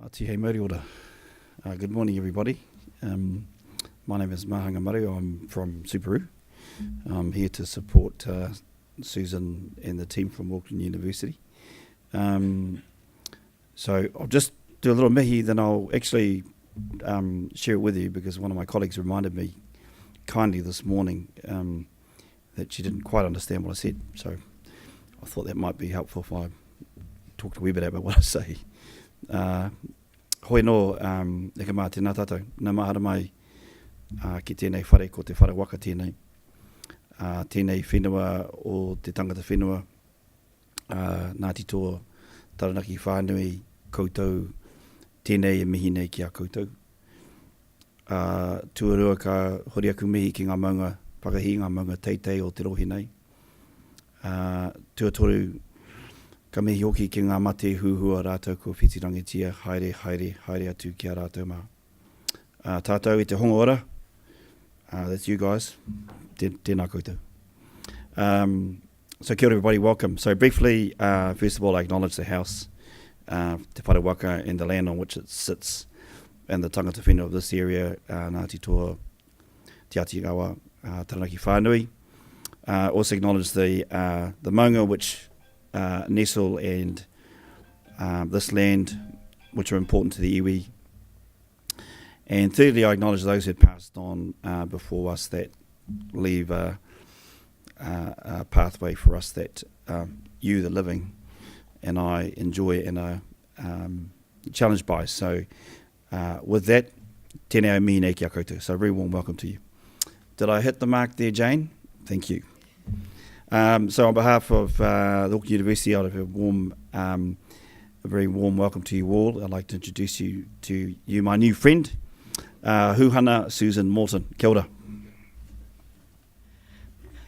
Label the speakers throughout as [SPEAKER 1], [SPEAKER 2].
[SPEAKER 1] Ati hei mauri ora. Good morning, everybody. My name is Mahanga Maru. I'm from Suparu. I'm here to support Susan and the team from Wellington University. So I'll just do a little mihi, then I'll actually share it with you, because one of my colleagues reminded me kindly this morning that she didn't quite understand what I said. So I thought that might be helpful if I talked a wee bit about what I say. Hoi no, e ka mā tēnā tātou, nā mahara mai ki tēnei whare ko te whare waka tēnei. Tēnei whenua o te tangata whenua, Ngāti Toa, Taranaki whānui, koutou, tēnei e mihi nei ki a koutou. Tuarua ka hori aku mihi ki ngā maunga, whakahi ngā maunga teitei o te rohi nei. Tuatoru ka mihi hoki ki ngā mate huhua rātou ko whitirangitia, haere, haere, haere atu ki a rātou mā. Tātou i te hongo ora, that's you guys, tēnā koutou. So kia ora everybody, welcome. So briefly, first of all, I acknowledge the house, te whare waka and the land on which it sits, and the tangata whenua of this area, Ngāti Toa, Te Atiawa, Taranaki whānui. Also acknowledge the maunga which nestle and this land, which are important to the iwi. And thirdly, I acknowledge those who had passed on before us that leave a pathway for us that you, the living, and I enjoy and are challenged by. So with that, tēnei au mihi nei ki a koutou. So a very warm welcome to you. Did I hit the mark there, Jane? Thank you. So on behalf of the Auckland University, I'd have a very warm welcome to you all. I'd like to introduce you to my new friend, Huhana Susan Morton. Kia ora.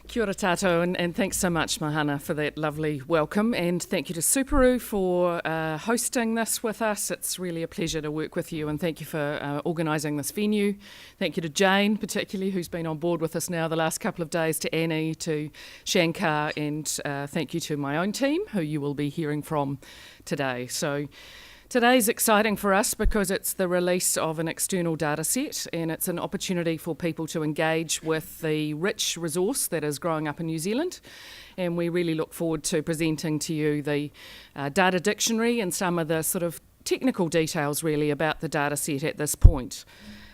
[SPEAKER 2] Kia ora tātou, and thanks so much, Mahana, for that lovely welcome, and thank you to Suparu for hosting this with us. It's really a pleasure to work with you, and thank you for organising this venue. Thank you to Jane, particularly, who's been on board with us now the last couple of days, to Annie, to Shankar, and thank you to my own team, who you will be hearing from today. So today's exciting for us because it's the release of an external data set, and it's an opportunity for people to engage with the rich resource that is growing up in New Zealand. And we really look forward to presenting to you the data dictionary and some of the sort of technical details really about the data set at this point.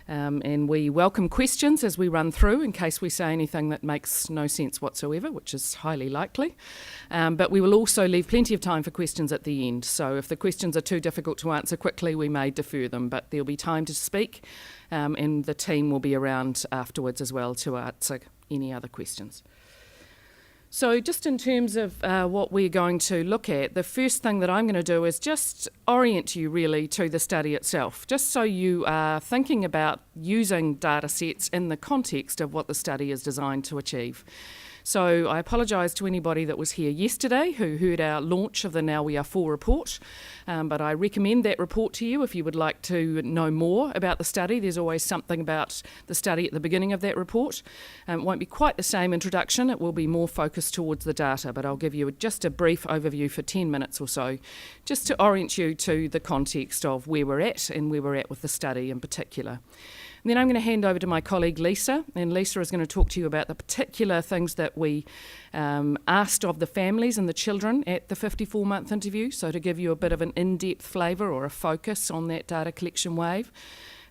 [SPEAKER 2] And we welcome questions as we run through in case we say anything that makes no sense whatsoever, which is highly likely. But we will also leave plenty of time for questions at the end. So if the questions are too difficult to answer quickly, we may defer them, but there'll be time to speak, and the team will be around afterwards as well to answer any other questions. So just in terms of what we're going to look at, the first thing that I'm going to do is just orient you really to the study itself, just so you are thinking about using data sets in the context of what the study is designed to achieve. So I apologise to anybody that was here yesterday who heard our launch of the Now We Are 4 report, but I recommend that report to you if you would like to know more about the study. There's always something about the study at the beginning of that report. It won't be quite the same introduction, it will be more focused towards the data, but I'll give you just a brief overview for 10 minutes or so, just to orient you to the context of where we're at and where we're at with the study in particular. And then I'm going to hand over to my colleague Lisa, and Lisa is going to talk to you about the particular things that we asked of the families and the children at the 54-month interview, so to give you a bit of an in-depth flavour or a focus on that data collection wave.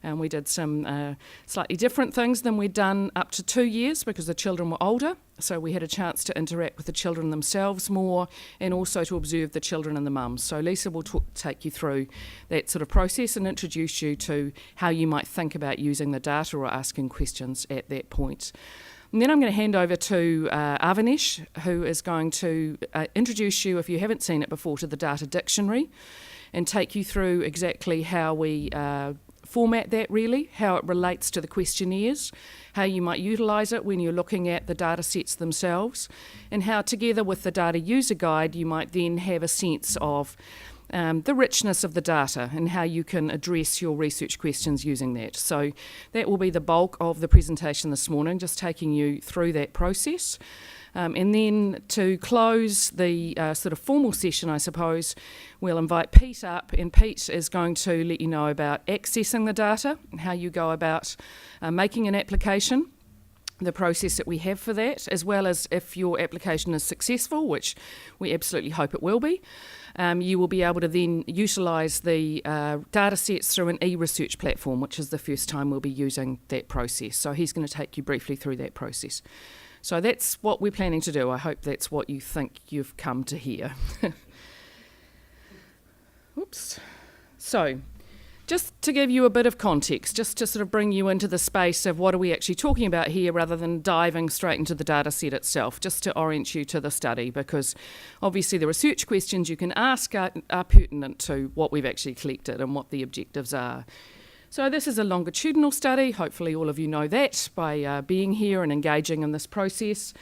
[SPEAKER 2] And we did some slightly different things than we'd done up to 2 years because the children were older, so we had a chance to interact with the children themselves more and also to observe the children and the mums. So Lisa will take you through that sort of process and introduce you to how you might think about using the data or asking questions at that point. And then I'm going to hand over to Avanesh, who is going to introduce you, if you haven't seen it before, to the data dictionary and take you through exactly how we format that really, how it relates to the questionnaires, how you might utilise it when you're looking at the data sets themselves, and how together with the data user guide you might then have a sense of the richness of the data and how you can address your research questions using that. So that will be the bulk of the presentation this morning, just taking you through that process. And then to close the sort of formal session, I suppose, we'll invite Pete up, and Pete is going to let you know about accessing the data and how you go about making an application, the process that we have for that, as well as if your application is successful, which we absolutely hope it will be, you will be able to then utilise the data sets through an e-research platform, which is the first time we'll be using that process. So he's going to take you briefly through that process. So that's what we're planning to do. I hope that's what you think you've come to hear. Oops. So just to give you a bit of context, just to sort of bring you into the space of what are we actually talking about here rather than diving straight into the data set itself, just to orient you to the study, because obviously the research questions you can ask are pertinent to what we've actually collected and what the objectives are. So this is a longitudinal study. Hopefully all of you know that by being here and engaging in this process.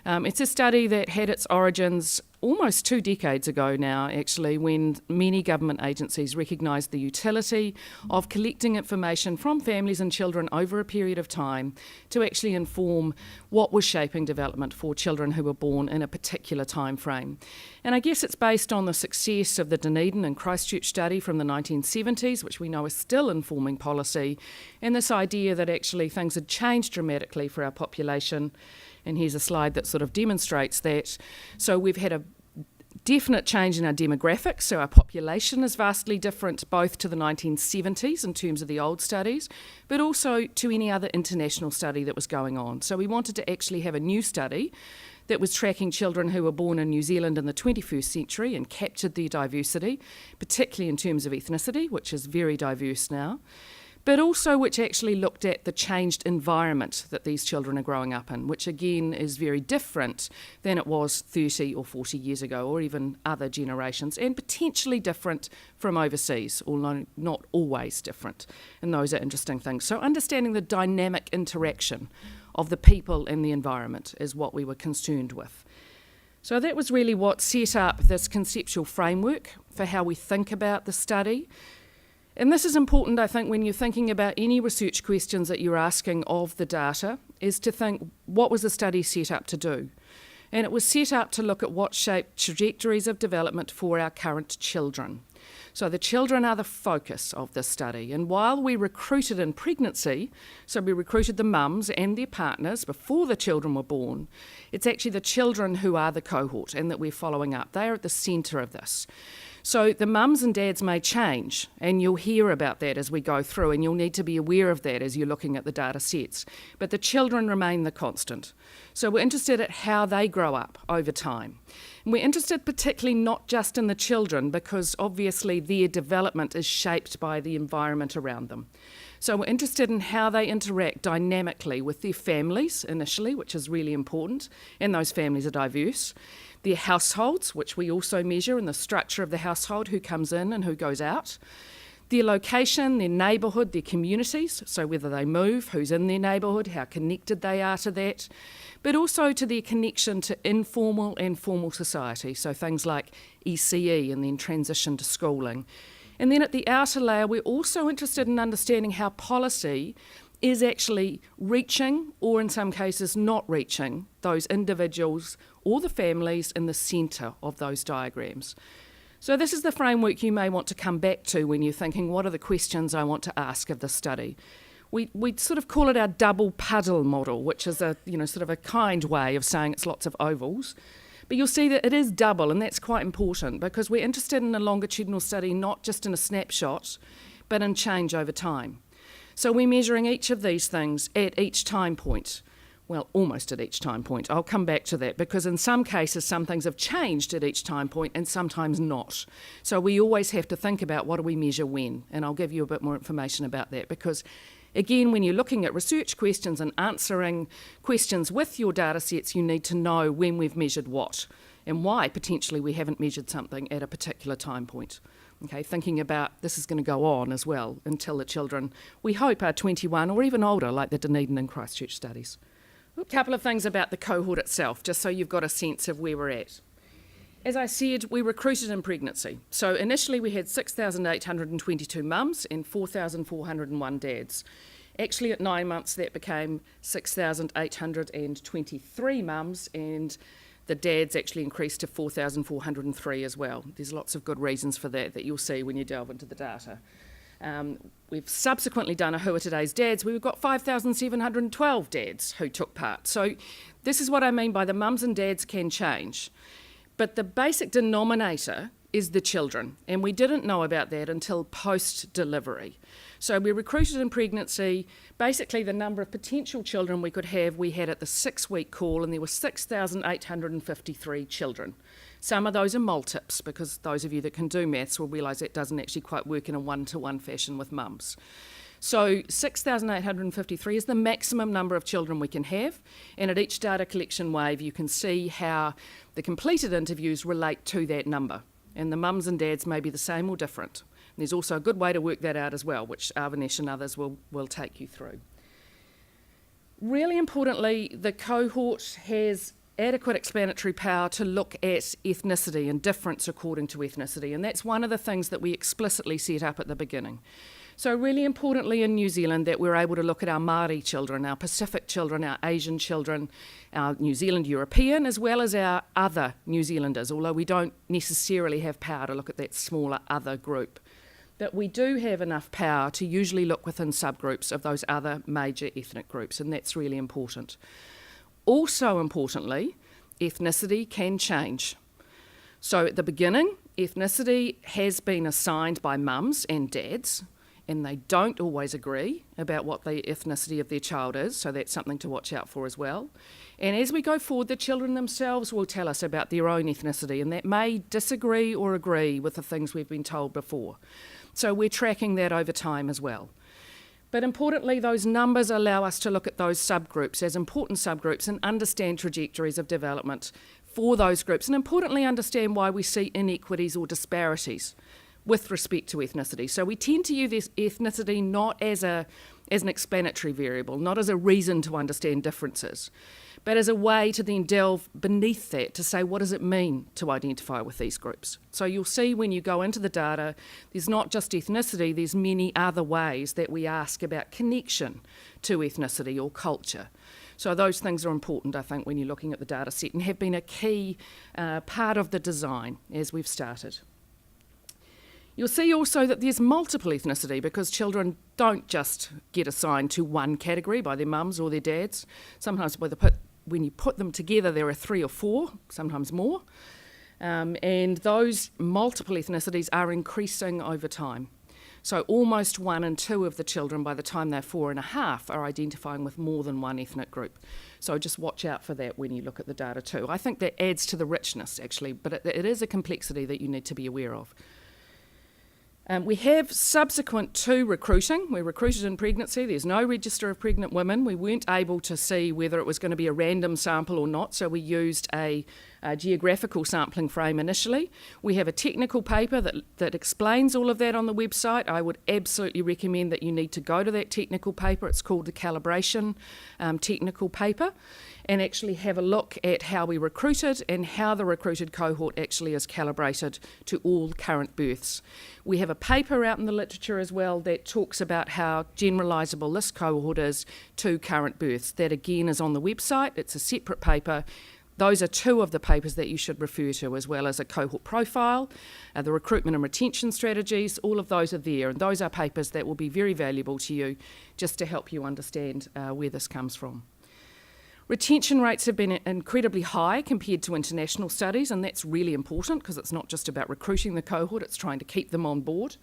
[SPEAKER 2] It's a study that had its origins almost 2 decades ago now, actually, when many government agencies recognised the utility of collecting information from families and children over a period of time to actually inform what was shaping development for children who were born in a particular time frame. And I guess it's based on the success of the Dunedin and Christchurch study from the 1970s, which we know is still informing policy, and this idea that actually things had changed dramatically for our population. And here's a slide that sort of demonstrates that. So we've had a definite change in our demographics, so our population is vastly different both to the 1970s in terms of the old studies, but also to any other international study that was going on. So we wanted to actually have a new study that was tracking children who were born in New Zealand in the 21st century and captured their diversity, particularly in terms of ethnicity, which is very diverse now, but also which actually looked at the changed environment that these children are growing up in, which again is very different than it was 30 or 40 years ago, or even other generations, and potentially different from overseas, although not always different. And those are interesting things. So understanding the dynamic interaction of the people and the environment is what we were concerned with. So that was really what set up this conceptual framework for how we think about the study. And this is important, I think, when you're thinking about any research questions that you're asking of the data, is to think, what was the study set up to do? And it was set up to look at what shaped trajectories of development for our current children. So the children are the focus of this study. And while we recruited in pregnancy, so we recruited the mums and their partners before the children were born, it's actually the children who are the cohort and that we're following up. They are at the centre of this. So the mums and dads may change, and you'll hear about that as we go through, and you'll need to be aware of that as you're looking at the data sets. But the children remain the constant. So we're interested at how they grow up over time. And we're interested particularly not just in the children, because obviously their development is shaped by the environment around them. So we're interested in how they interact dynamically with their families initially, which is really important, and those families are diverse. Their households, which we also measure in the structure of the household, who comes in and who goes out. Their location, their neighbourhood, their communities, so whether they move, who's in their neighbourhood, how connected they are to that, but also to their connection to informal and formal society, so things like ECE and then transition to schooling. And then at the outer layer, we're also interested in understanding how policy is actually reaching, or in some cases not reaching, those individuals or the families in the centre of those diagrams. So this is the framework you may want to come back to when you're thinking, what are the questions I want to ask of the study? We sort of call it our double puddle model, which is a sort of a kind way of saying it's lots of ovals. But you'll see that it is double, and that's quite important because we're interested in a longitudinal study, not just in a snapshot, but in change over time. So we're measuring each of these things at each time point. Well, almost at each time point. I'll come back to that because in some cases, some things have changed at each time point and sometimes not. So we always have to think about what do we measure when, and I'll give you a bit more information about that because again, when you're looking at research questions and answering questions with your data sets, you need to know when we've measured what and why potentially we haven't measured something at a particular time point. Okay, thinking about this is going to go on as well until the children, we hope, are 21 or even older, like the Dunedin and Christchurch studies. A couple of things about the cohort itself, just so you've got a sense of where we're at. As I said, we recruited in pregnancy. So initially we had 6,822 mums and 4,401 dads. Actually at 9 months that became 6,823 mums, and the dads actually increased to 4,403 as well. There's lots of good reasons for that you'll see when you delve into the data. We've subsequently done a Who Are Today's Dads. We've got 5,712 dads who took part. So this is what I mean by the mums and dads can change. But the basic denominator is the children, and we didn't know about that until post-delivery. So we recruited in pregnancy. Basically, the number of potential children we could have, we had at the 6-week call, and there were 6,853 children. Some of those are multips, because those of you that can do maths will realise that doesn't actually quite work in a one-to-one fashion with mums. So 6,853 is the maximum number of children we can have, and at each data collection wave you can see how the completed interviews relate to that number, and the mums and dads may be the same or different. And there's also a good way to work that out as well, which Avanesh and others will take you through. Really importantly, the cohort has adequate explanatory power to look at ethnicity and difference according to ethnicity, and that's one of the things that we explicitly set up at the beginning. So really importantly in New Zealand that we're able to look at our Māori children, our Pacific children, our Asian children, our New Zealand European, as well as our other New Zealanders, although we don't necessarily have power to look at that smaller other group. But we do have enough power to usually look within subgroups of those other major ethnic groups, and that's really important. Also importantly, ethnicity can change. So at the beginning, ethnicity has been assigned by mums and dads, and they don't always agree about what the ethnicity of their child is, so that's something to watch out for as well. And as we go forward, the children themselves will tell us about their own ethnicity, and that may disagree or agree with the things we've been told before. So we're tracking that over time as well. But importantly, those numbers allow us to look at those subgroups as important subgroups and understand trajectories of development for those groups, and importantly understand why we see inequities or disparities with respect to ethnicity. So we tend to use this ethnicity not as an explanatory variable, not as a reason to understand differences, but as a way to then delve beneath that to say, what does it mean to identify with these groups? So you'll see when you go into the data, there's not just ethnicity, there's many other ways that we ask about connection to ethnicity or culture. So those things are important, I think, when you're looking at the data set, and have been a key part of the design as we've started. You'll see also that there's multiple ethnicity, because children don't just get assigned to one category by their mums or their dads. Sometimes when you put them together, there are 3 or 4, sometimes more. And those multiple ethnicities are increasing over time. So almost 1 in 2 of the children by the time they're 4.5 are identifying with more than one ethnic group. So just watch out for that when you look at the data too. I think that adds to the richness actually, but it is a complexity that you need to be aware of. We have subsequent to recruiting. We recruited in pregnancy. There's no register of pregnant women. We weren't able to see whether it was going to be a random sample or not, so we used a geographical sampling frame initially. We have a technical paper that explains all of that on the website. I would absolutely recommend that you need to go to that technical paper. It's called the calibration technical paper, and actually have a look at how we recruited and how the recruited cohort actually is calibrated to all current births. We have a paper out in the literature as well that talks about how generalisable this cohort is to current births. That again is on the website. It's a separate paper. Those are 2 of the papers that you should refer to, as well as a cohort profile, the recruitment and retention strategies. All of those are there, and those are papers that will be very valuable to you just to help you understand where this comes from. Retention rates have been incredibly high compared to international studies, and that's really important because it's not just about recruiting the cohort, it's trying to keep them on board.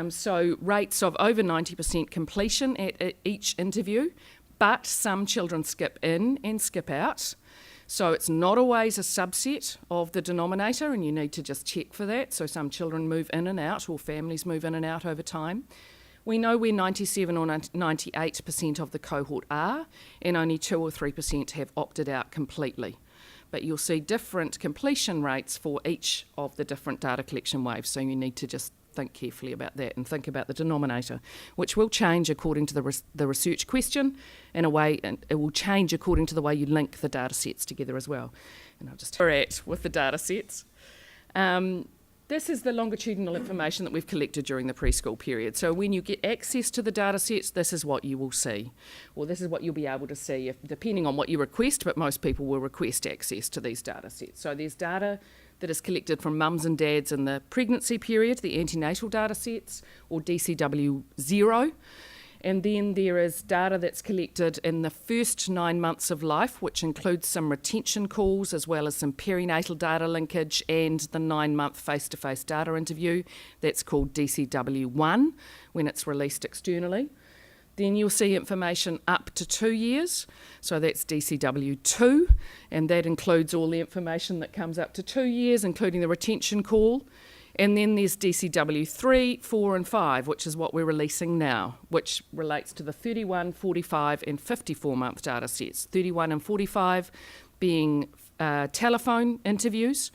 [SPEAKER 2] So rates of over 90% completion at each interview, but some children skip in and skip out. So it's not always a subset of the denominator, and you need to just check for that. So some children move in and out, or families move in and out over time. We know where 97 or 98% of the cohort are, and only 2 or 3% have opted out completely. But you'll see different completion rates for each of the different data collection waves, so you need to just think carefully about that and think about the denominator, which will change according to the research question in a way, and it will change according to the way you link the data sets together as well. And I'll just with the data sets. This is the longitudinal information that we've collected during the preschool period. So when you get access to the data sets, this is what you will see, or this is what you'll be able to see, depending on what you request, but most people will request access to these data sets. So there's data that is collected from mums and dads in the pregnancy period, the antenatal data sets, or DCW0. And then there is data that's collected in the first 9 months of life, which includes some retention calls as well as some perinatal data linkage and the 9-month face-to-face data interview. That's called DCW1 when it's released externally. Then you'll see information up to 2 years, so that's DCW2, and that includes all the information that comes up to 2 years, including the retention call. And then there's DCW3, 4 and 5, which is what we're releasing now, which relates to the 31, 45 and 54-month data sets. 31 and 45 being telephone interviews,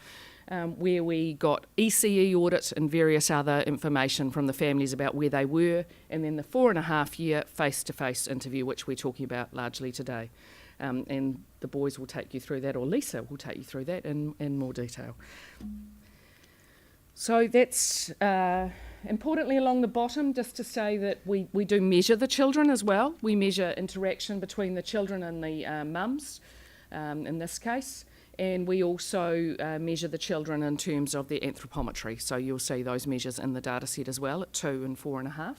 [SPEAKER 2] where we got ECE audit and various other information from the families about where they were, and then the 4.5-year face-to-face interview, which we're talking about largely today. And the boys will take you through that, or Lisa will take you through that in more detail. So that's importantly along the bottom, just to say that we do measure the children as well. We measure interaction between the children and the mums, in this case, and we also measure the children in terms of their anthropometry. So you'll see those measures in the data set as well at 2 and 4.5.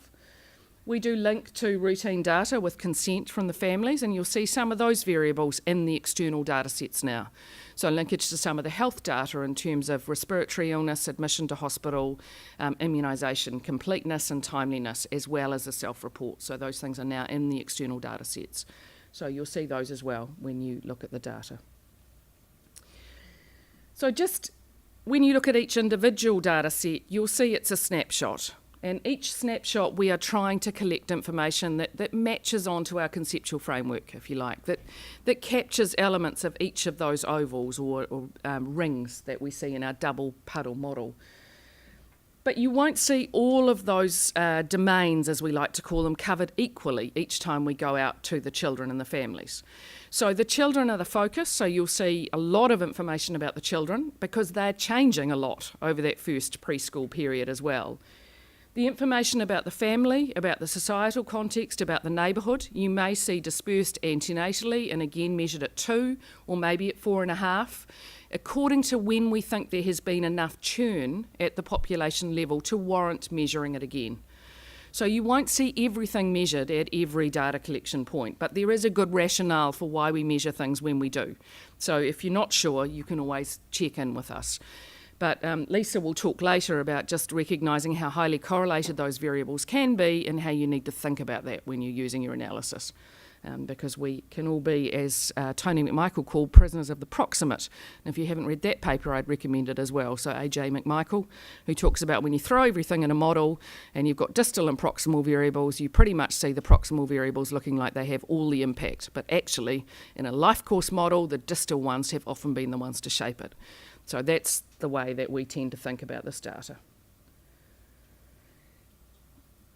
[SPEAKER 2] We do link to routine data with consent from the families, and you'll see some of those variables in the external data sets now. So linkage to some of the health data in terms of respiratory illness, admission to hospital, immunisation, completeness and timeliness, as well as the self-report. So those things are now in the external data sets. So you'll see those as well when you look at the data. So just when you look at each individual data set, you'll see it's a snapshot. And each snapshot, we are trying to collect information that matches onto our conceptual framework, if you like, that captures elements of each of those ovals or rings that we see in our double puddle model. But you won't see all of those domains, as we like to call them, covered equally each time we go out to the children and the families. So the children are the focus, so you'll see a lot of information about the children because they're changing a lot over that first preschool period as well. The information about the family, about the societal context, about the neighbourhood, you may see dispersed antenatally and again measured at 2 or maybe at 4.5, according to when we think there has been enough churn at the population level to warrant measuring it again. So you won't see everything measured at every data collection point, but there is a good rationale for why we measure things when we do. So if you're not sure, you can always check in with us. But Lisa will talk later about just recognising how highly correlated those variables can be and how you need to think about that when you're using your analysis. Because we can all be, as Tony McMichael called, prisoners of the proximate. And if you haven't read that paper, I'd recommend it as well. So AJ McMichael, who talks about when you throw everything in a model and you've got distal and proximal variables, you pretty much see the proximal variables looking like they have all the impact. But actually, in a life course model, the distal ones have often been the ones to shape it. So that's the way that we tend to think about this data.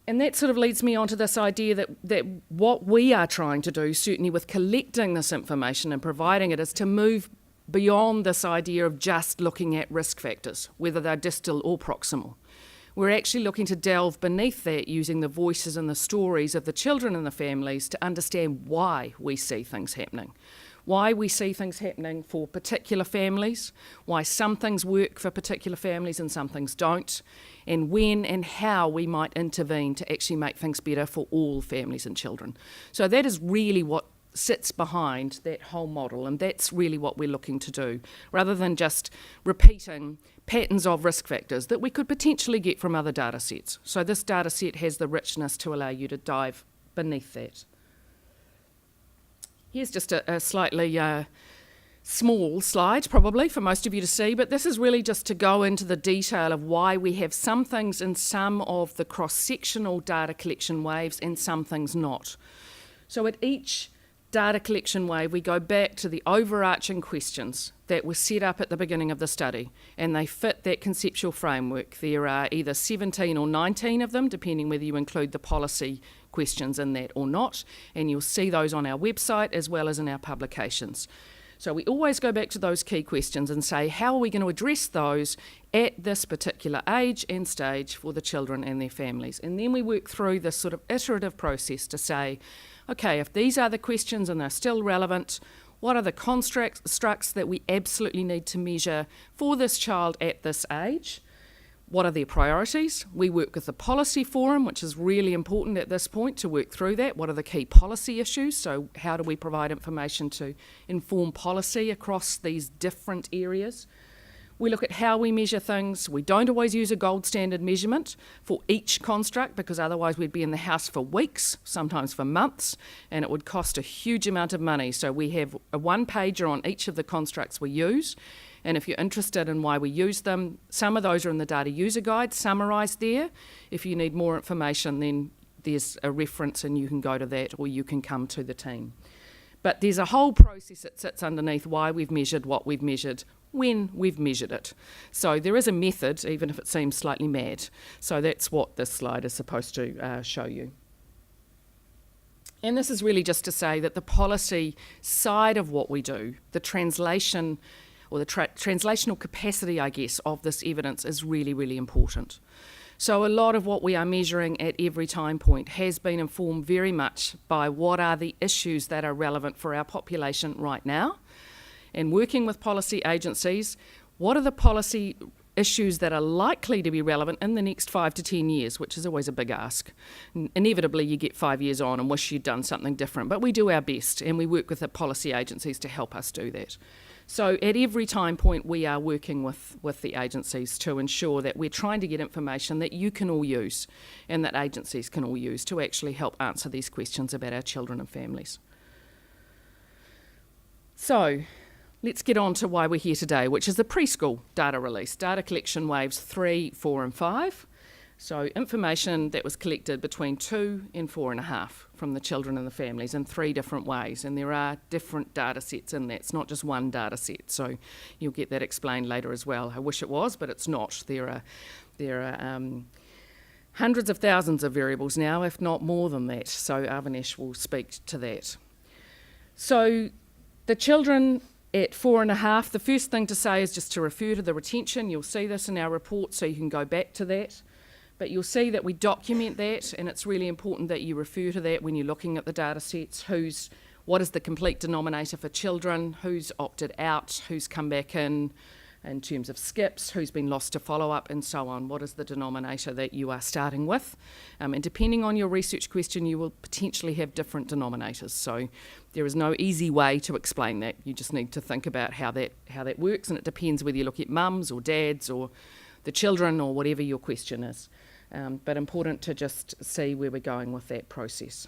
[SPEAKER 2] And that sort of leads me on to this idea that what we are trying to do, certainly with collecting this information and providing it, is to move beyond this idea of just looking at risk factors, whether they're distal or proximal. We're actually looking to delve beneath that using the voices and the stories of the children and the families to understand why we see things happening. Why we see things happening for particular families, why some things work for particular families and some things don't, and when and how we might intervene to actually make things better for all families and children. So that is really what sits behind that whole model, and that's really what we're looking to do, rather than just repeating patterns of risk factors that we could potentially get from other data sets. So this data set has the richness to allow you to dive beneath that. Here's just a slightly small slide, probably, for most of you to see, but this is really just to go into the detail of why we have some things in some of the cross-sectional data collection waves and some things not. So at each data collection wave, we go back to the overarching questions that were set up at the beginning of the study, and they fit that conceptual framework. There are either 17 or 19 of them, depending whether you include the policy questions in that or not, and you'll see those on our website as well as in our publications. So we always go back to those key questions and say, how are we going to address those at this particular age and stage for the children and their families? And then we work through this sort of iterative process to say, okay, if these are the questions and they're still relevant, what are the constructs that we absolutely need to measure for this child at this age? What are their priorities? We work with the policy forum, which is really important at this point to work through that. What are the key policy issues? So how do we provide information to inform policy across these different areas? We look at how we measure things. We don't always use a gold standard measurement for each construct because otherwise we'd be in the house for weeks, sometimes for months, and it would cost a huge amount of money. So we have a one-pager on each of the constructs we use. And if you're interested in why we use them, some of those are in the data user guide, summarised there. If you need more information, then there's a reference and you can go to that or you can come to the team. But there's a whole process that sits underneath why we've measured what we've measured when we've measured it. So there is a method, even if it seems slightly mad. So that's what this slide is supposed to show you. And this is really just to say that the policy side of what we do, the translation or the translational capacity, I guess, of this evidence is really, really important. So a lot of what we are measuring at every time point has been informed very much by what are the issues that are relevant for our population right now. And working with policy agencies, what are the policy issues that are likely to be relevant in the next 5 to 10 years, which is always a big ask. Inevitably, you get 5 years on and wish you'd done something different, but we do our best and we work with the policy agencies to help us do that. So at every time point, we are working with the agencies to ensure that we're trying to get information that you can all use and that agencies can all use to actually help answer these questions about our children and families. So let's get on to why we're here today, which is the preschool data release, data collection waves 3, 4 and 5. So information that was collected between 2 and 4.5 from the children and the families in 3 different ways. And there are different data sets in that. It's not just one data set. So you'll get that explained later as well. I wish it was, but it's not. There are hundreds of thousands of variables now, if not more than that. So Avanesh will speak to that. So the children at 4.5, the first thing to say is just to refer to the retention. You'll see this in our report, so you can go back to that. But you'll see that we document that, and it's really important that you refer to that when you're looking at the data sets. What is the complete denominator for children, who's opted out, who's come back in terms of skips, who's been lost to follow-up, and so on. What is the denominator that you are starting with? And depending on your research question, you will potentially have different denominators. So there is no easy way to explain that. You just need to think about how that works, and it depends whether you look at mums or dads or the children or whatever your question is. But important to just see where we're going with that process.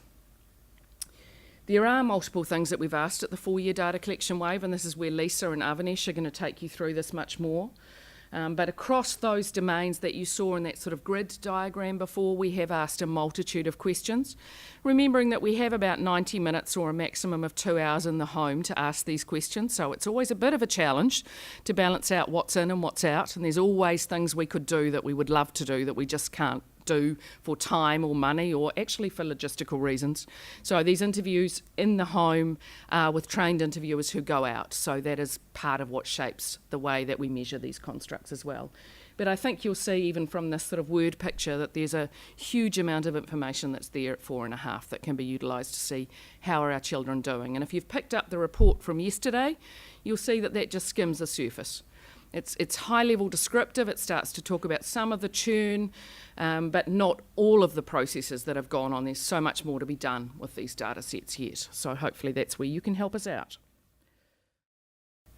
[SPEAKER 2] There are multiple things that we've asked at the 4-year data collection wave, and this is where Lisa and Avanesh are going to take you through this much more. But across those domains that you saw in that sort of grid diagram before, we have asked a multitude of questions, remembering that we have about 90 minutes or a maximum of 2 hours in the home to ask these questions. So it's always a bit of a challenge to balance out what's in and what's out. And there's always things we could do that we would love to do that we just can't do for time or money or actually for logistical reasons. So these interviews in the home are with trained interviewers who go out. So that is part of what shapes the way that we measure these constructs as well. But I think you'll see even from this sort of word picture that there's a huge amount of information that's there at 4.5 that can be utilised to see how are our children doing. And if you've picked up the report from yesterday, you'll see that that just skims the surface. It's high-level descriptive. It starts to talk about some of the churn, but not all of the processes that have gone on. There's so much more to be done with these data sets yet. So hopefully that's where you can help us out.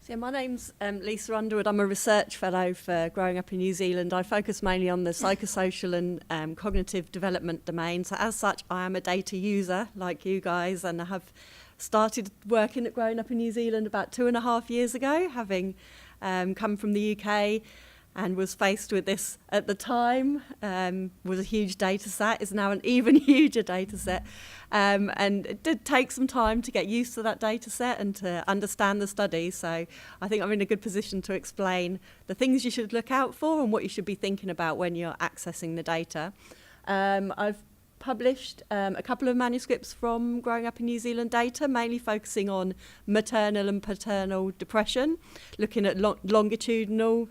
[SPEAKER 3] So my name's Lisa Underwood. I'm a research fellow for Growing Up in New Zealand. I focus mainly on the psychosocial and cognitive development domain. So as such, I am a data user like you guys, and I have started working at Growing Up in New Zealand about 2.5 years ago, having come from the UK and was faced with this at the time, was a huge data set, is now an even huger data set. And it did take some time to get used to that data set and to understand the study. So I think I'm in a good position to explain the things you should look out for and what you should be thinking about when you're accessing the data. I've published a couple of manuscripts from Growing Up in New Zealand data, mainly focusing on maternal and paternal depression, looking at longitudinal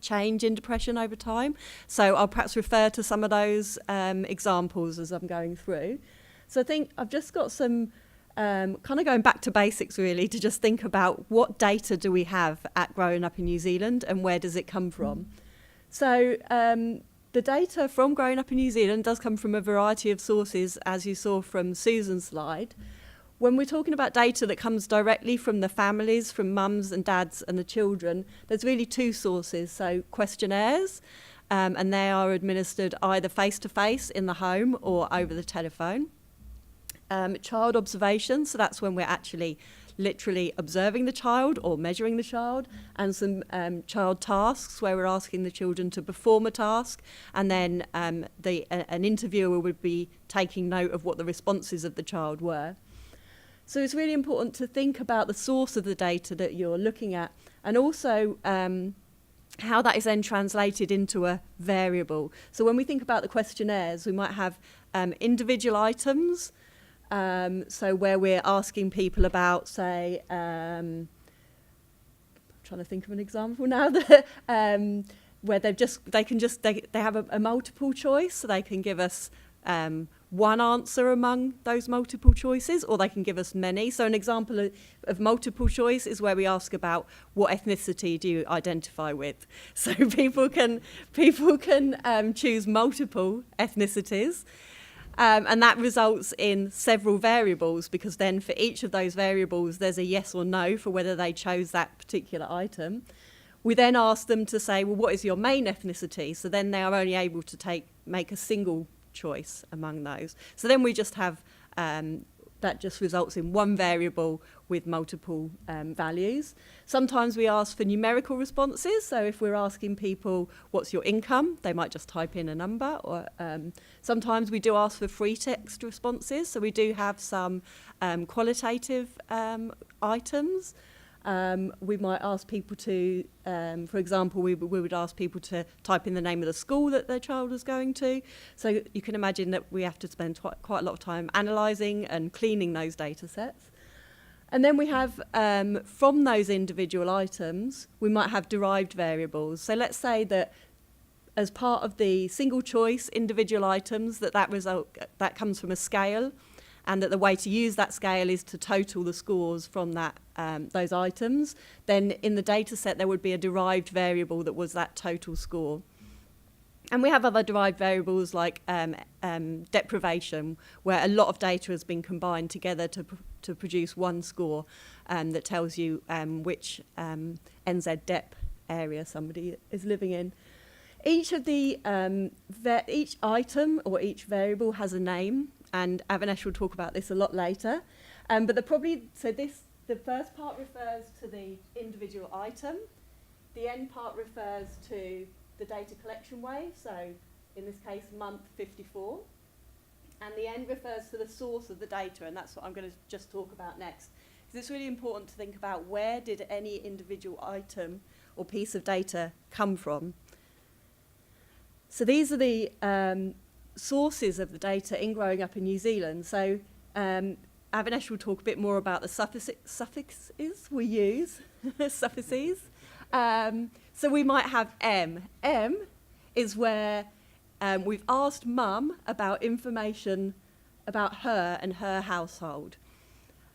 [SPEAKER 3] change in depression over time. So I'll perhaps refer to some of those examples as I'm going through. So I think I've just got some kind of going back to basics, really, to just think about what data do we have at Growing Up in New Zealand and where does it come from. So the data from Growing Up in New Zealand does come from a variety of sources, as you saw from Susan's slide. When we're talking about data that comes directly from the families, from mums and dads and the children, there's really two sources. So questionnaires, and they are administered either face-to-face in the home or over the telephone. Child observation, so that's when we're actually literally observing the child or measuring the child, and some child tasks where we're asking the children to perform a task, and then an interviewer would be taking note of what the responses of the child were. So it's really important to think about the source of the data that you're looking at, and also how that is then translated into a variable. So when we think about the questionnaires, we might have individual items, so where we're asking people about, say, I'm trying to think of an example now, where they have a multiple choice, so they can give us one answer among those multiple choices, or they can give us many. So an example of multiple choice is where we ask about what ethnicity do you identify with. So people can choose multiple ethnicities. And that results in several variables, because then for each of those variables there's a yes or no for whether they chose that particular item. We then ask them to say, well, what is your main ethnicity? So then they are only able to make a single choice among those. So then we just have that just results in one variable with multiple values. Sometimes we ask for numerical responses. So if we're asking people, what's your income? They might just type in a number. Or sometimes we do ask for free text responses. So we do have some qualitative items. We might ask people to, for example, we would ask people to type in the name of the school that their child is going to. So you can imagine that we have to spend quite a lot of time analysing and cleaning those data sets. And then we have, from those individual items, we might have derived variables. So let's say that as part of the single choice individual items, that comes from a scale, and that the way to use that scale is to total the scores from those items. Then in the data set there would be a derived variable that was that total score. And we have other derived variables like deprivation, where a lot of data has been combined together to produce one score that tells you which NZ dep area somebody is living in. Each item or each variable has a name, and Avanesh will talk about this a lot later. But the first part refers to the individual item. The end part refers to the data collection wave, so in this case, month 54. And the end refers to the source of the data, and that's what I'm going to just talk about next. Because it's really important to think about where did any individual item or piece of data come from. So these are the sources of the data in Growing Up in New Zealand. So Avanesh will talk a bit more about the suffixes we use, suffixes. So we might have M. M is where we've asked mum about information about her and her household.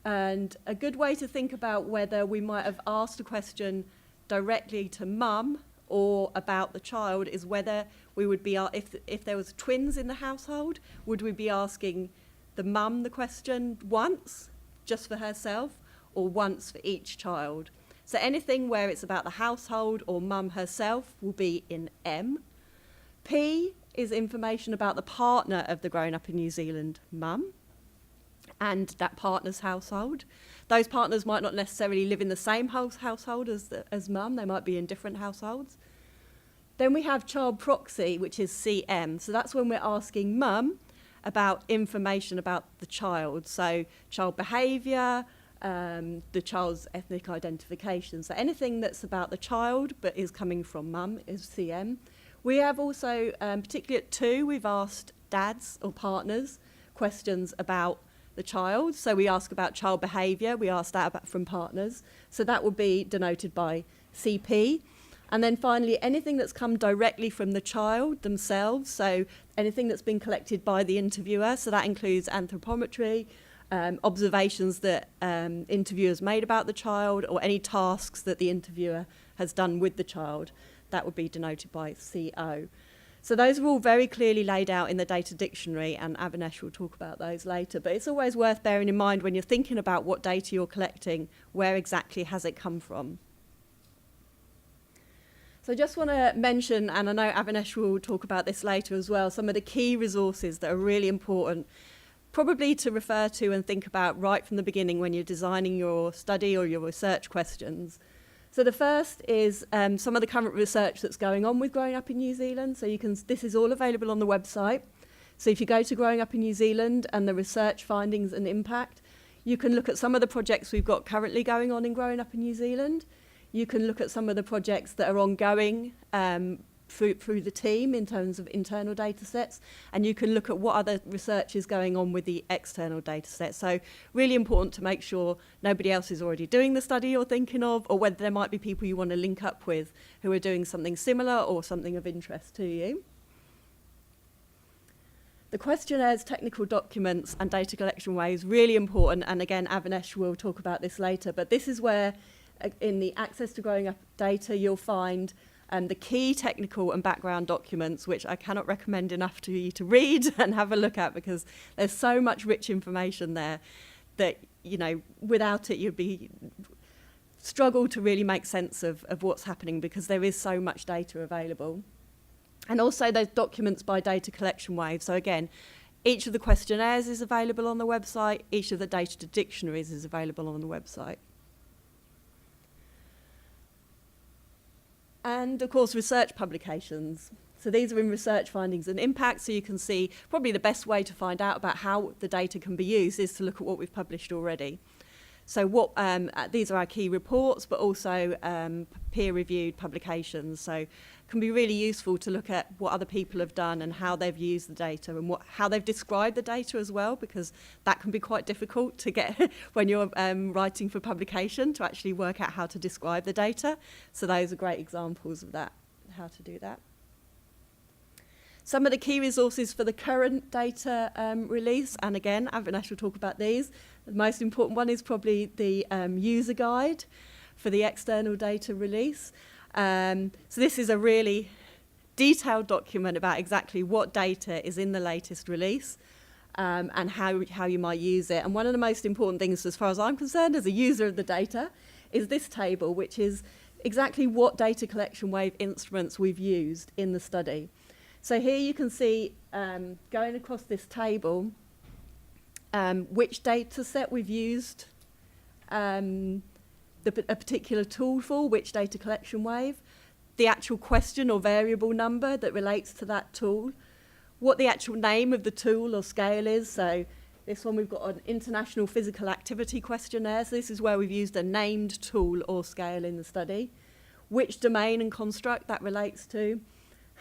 [SPEAKER 3] And a good way to think about whether we might have asked a question directly to mum or about the child is whether we would be, if there was twins in the household, would we be asking the mum the question once, just for herself, or once for each child? So anything where it's about the household or mum herself will be in M. P is information about the partner of the Growing Up in New Zealand mum and that partner's household. Those partners might not necessarily live in the same household as mum, they might be in different households. Then we have child proxy, which is CM. So that's when we're asking mum about information about the child. So child behaviour, the child's ethnic identification. So anything that's about the child but is coming from mum is CM. We have also, particularly at 2, we've asked dads or partners questions about the child. So we ask about child behaviour, we ask that about from partners. So that would be denoted by CP. And then finally, anything that's come directly from the child themselves, so anything that's been collected by the interviewer, so that includes anthropometry, observations that interviewers made about the child, or any tasks that the interviewer has done with the child, that would be denoted by CO. So those are all very clearly laid out in the data dictionary, and Avinash will talk about those later. But it's always worth bearing in mind when you're thinking about what data you're collecting, where exactly has it come from? So I just want to mention, and I know Avinash will talk about this later as well, some of the key resources that are really important, probably to refer to and think about right from the beginning when you're designing your study or your research questions. So the first is some of the current research that's going on with Growing Up in New Zealand. So this is all available on the website. So if you go to Growing Up in New Zealand and the research findings and impact, you can look at some of the projects we've got currently going on in Growing Up in New Zealand. You can look at some of the projects that are ongoing through the team in terms of internal data sets, and you can look at what other research is going on with the external data set. So really important to make sure nobody else is already doing the study you're thinking of, or whether there might be people you want to link up with who are doing something similar or something of interest to you. The questionnaires, technical documents and data collection ways, really important, and again Avinash will talk about this later, but this is where in the access to growing up data you'll find the key technical and background documents, which I cannot recommend enough to you to read and have a look at, because there's so much rich information there that, you know, without it you'd be struggle to really make sense of what's happening, because there is so much data available. And also those documents by data collection wave. So again, each of the questionnaires is available on the website, each of the data dictionaries is available on the website. And of course, research publications. So these are in research findings and impact, so you can see probably the best way to find out about how the data can be used is to look at what we've published already. So these are our key reports, but also peer-reviewed publications. So it can be really useful to look at what other people have done and how they've used the data and how they've described the data as well, because that can be quite difficult to get when you're writing for publication, to actually work out how to describe the data. So those are great examples of that, how to do that. Some of the key resources for the current data release, and again, Avinash will talk about these. The most important one is probably the user guide for the external data release. So this is a really detailed document about exactly what data is in the latest release and how you might use it. And one of the most important things, as far as I'm concerned, as a user of the data, is this table, which is exactly what data collection wave instruments we've used in the study. So here you can see, going across this table, which data set we've used a particular tool for, which data collection wave, the actual question or variable number that relates to that tool, what the actual name of the tool or scale is. So this one we've got an International Physical Activity Questionnaire. So this is where we've used a named tool or scale in the study, which domain and construct that relates to,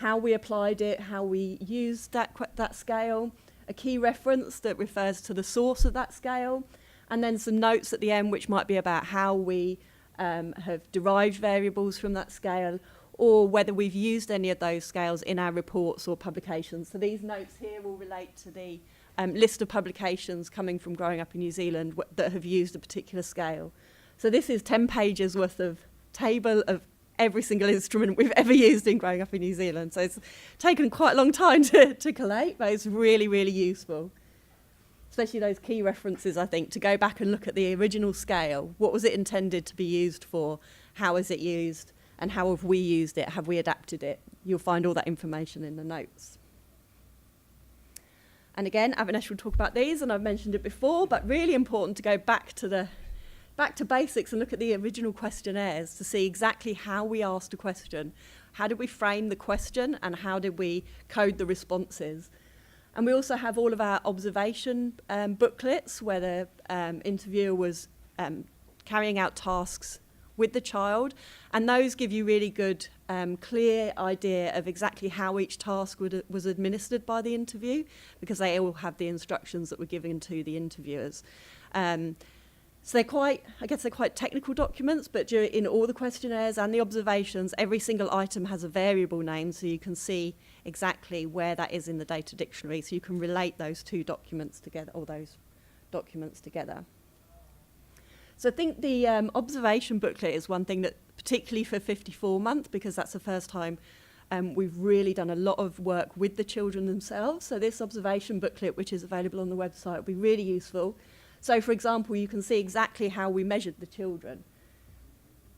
[SPEAKER 3] how we applied it, how we used that scale, a key reference that refers to the source of that scale, and then some notes at the end which might be about how we have derived variables from that scale, or whether we've used any of those scales in our reports or publications. So these notes here will relate to the list of publications coming from Growing Up in New Zealand that have used a particular scale. So this is 10 pages worth of table of every single instrument we've ever used in Growing Up in New Zealand. So it's taken quite a long time to collate, but it's really, really useful. Especially those key references, I think, to go back and look at the original scale. What was it intended to be used for? How is it used? And how have we used it? Have we adapted it? You'll find all that information in the notes. And again, Avinash will talk about these, and I've mentioned it before, but really important to go back to basics and look at the original questionnaires to see exactly how we asked a question. How did we frame the question, and how did we code the responses? And we also have all of our observation booklets where the interviewer was carrying out tasks with the child, and those give you really good, clear idea of exactly how each task was administered by the interview, because they all have the instructions that were given to the interviewers. So they're quite technical documents, but in all the questionnaires and the observations, every single item has a variable name, so you can see exactly where that is in the data dictionary, so you can relate those two documents together, or those documents together. So I think the observation booklet is one thing that, particularly for 54 month, because that's the first time we've really done a lot of work with the children themselves. So this observation booklet, which is available on the website, will be really useful. So, for example, you can see exactly how we measured the children,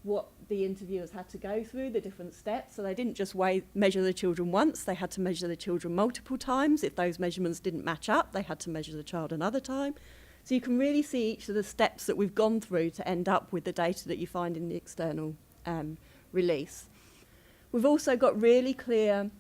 [SPEAKER 3] what the interviewers had to go through, the different steps. So they didn't just measure the children once, they had to measure the children multiple times. If those measurements didn't match up, they had to measure the child another time. So you can really see each of the steps that we've gone through to end up with the data that you find in the external release. We've also got really clear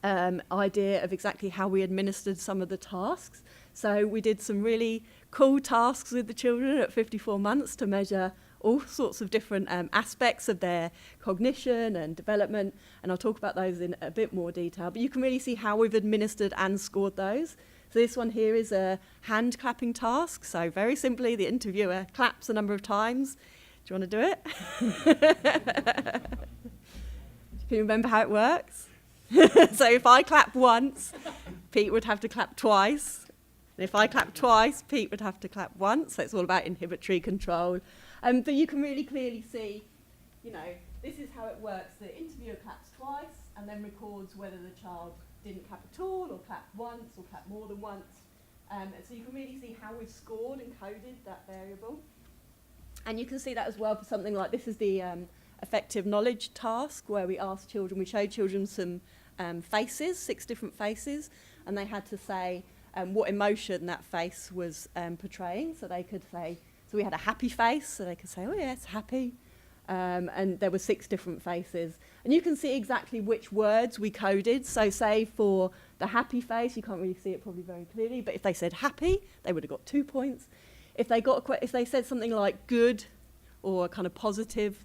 [SPEAKER 3] idea of exactly how we administered some of the tasks. So we did some really cool tasks with the children at 54 months to measure all sorts of different aspects of their cognition and development, and I'll talk about those in a bit more detail, but you can really see how we've administered and scored those. So this one here is a hand clapping task, so very simply the interviewer claps a number of times. Do you want to do it? Can you remember how it works? So if I clap once, Pete would have to clap twice. And if I clap twice, Pete would have to clap once. So it's all about inhibitory control. But you can really clearly see, this is how it works. The interviewer claps twice and then records whether the child didn't clap at all, or clap once, or clap more than once. And so you can really see how we've scored and coded that variable. And you can see that as well for something like this is the effective knowledge task, where we asked children, we showed children some faces, 6 different faces, and they had to say what emotion that face was portraying. So they could say, so we had a happy face, so they could say, oh yes, happy. And there were 6 different faces. And you can see exactly which words we coded. So say for the happy face, you can't really see it probably very clearly, but if they said happy, they would have got 2 points. If they said something like good or a kind of positive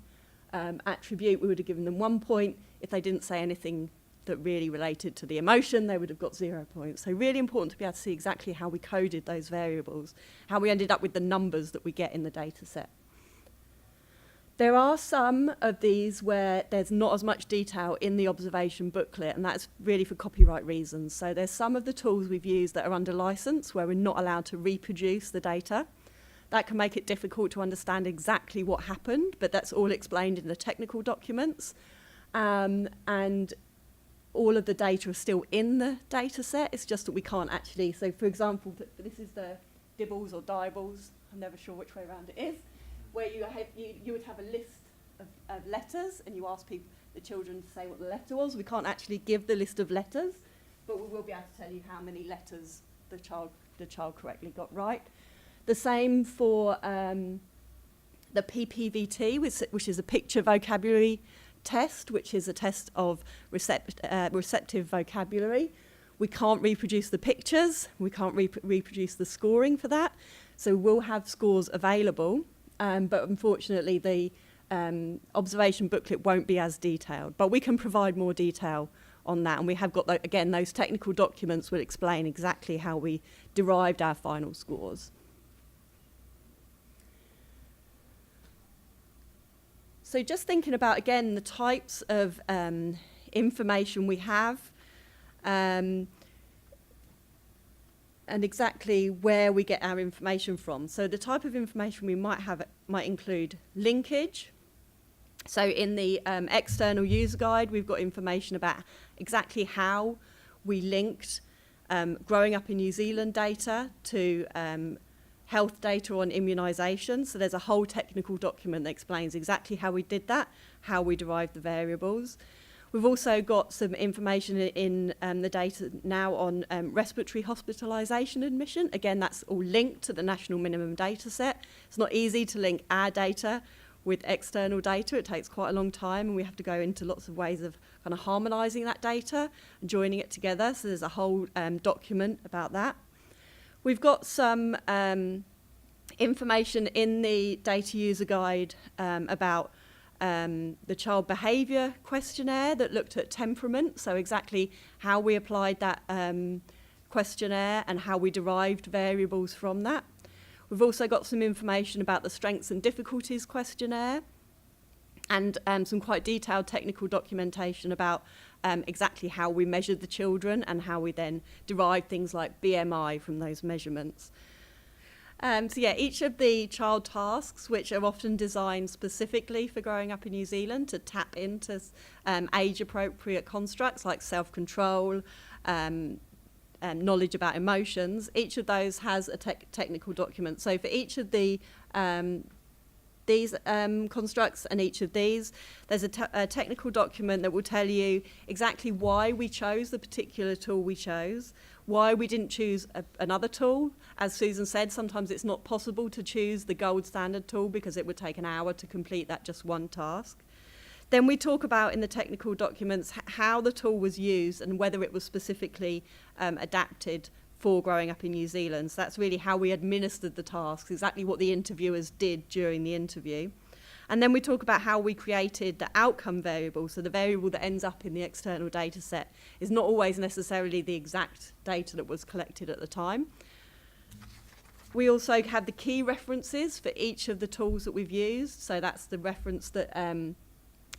[SPEAKER 3] attribute, we would have given them 1 point. If they didn't say anything that really related to the emotion, they would have got 0 points. So really important to be able to see exactly how we coded those variables, how we ended up with the numbers that we get in the data set. There are some of these where there's not as much detail in the observation booklet, and that's really for copyright reasons. So there's some of the tools we've used that are under license where we're not allowed to reproduce the data. That can make it difficult to understand exactly what happened, but that's all explained in the technical documents. And all of the data is still in the data set. It's just that we can't actually. So, for example, this is the dibbles or dibbles. I'm never sure which way around it is, where you would have a list of letters, and you ask the children to say what the letter was. We can't actually give the list of letters, but we will be able to tell you how many letters the child correctly got right. The same for the PPVT, which is a picture vocabulary test, which is a test of receptive vocabulary. We can't reproduce the pictures. We can't reproduce the scoring for that. So we'll have scores available, but unfortunately the observation booklet won't be as detailed. But we can provide more detail on that. And we have got, again, those technical documents will explain exactly how we derived our final scores. So just thinking about, again, the types of information we have and exactly where we get our information from. So the type of information we might have might include linkage. So in the external user guide, we've got information about exactly how we linked growing up in New Zealand data to health data on immunisation. So there's a whole technical document that explains exactly how we did that, how we derived the variables. We've also got some information in the data now on respiratory hospitalisation admission. Again, that's all linked to the national minimum data set. It's not easy to link our data with external data. It takes quite a long time, and we have to go into lots of ways of kind of harmonising that data and joining it together. So there's a whole document about that. We've got some information in the data user guide about the child behaviour questionnaire that looked at temperament, so exactly how we applied that questionnaire and how we derived variables from that. We've also got some information about the strengths and difficulties questionnaire and some quite detailed technical documentation about exactly how we measured the children and how we then derived things like BMI from those measurements. So yeah, each of the child tasks, which are often designed specifically for growing up in New Zealand to tap into age-appropriate constructs like self-control, knowledge about emotions, each of those has a technical document. So for each of these constructs and each of these, there's a technical document that will tell you exactly why we chose the particular tool we chose, why we didn't choose another tool. As Susan said, sometimes it's not possible to choose the gold standard tool because it would take an hour to complete that just one task. Then we talk about in the technical documents how the tool was used and whether it was specifically adapted for growing up in New Zealand. So that's really how we administered the tasks, exactly what the interviewers did during the interview. And then we talk about how we created the outcome variable. So the variable that ends up in the external data set is not always necessarily the exact data that was collected at the time. We also have the key references for each of the tools that we've used. So that's the reference that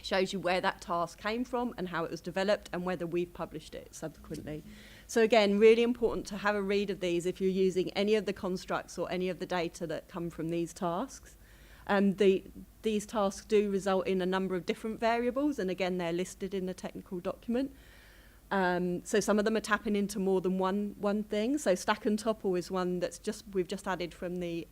[SPEAKER 3] shows you where that task came from and how it was developed and whether we've published it subsequently. So again, really important to have a read of these if you're using any of the constructs or any of the data that come from these tasks. These tasks do result in a number of different variables, and again, they're listed in the technical document. So some of them are tapping into more than one thing. So stack and topple is one that's we've just added from the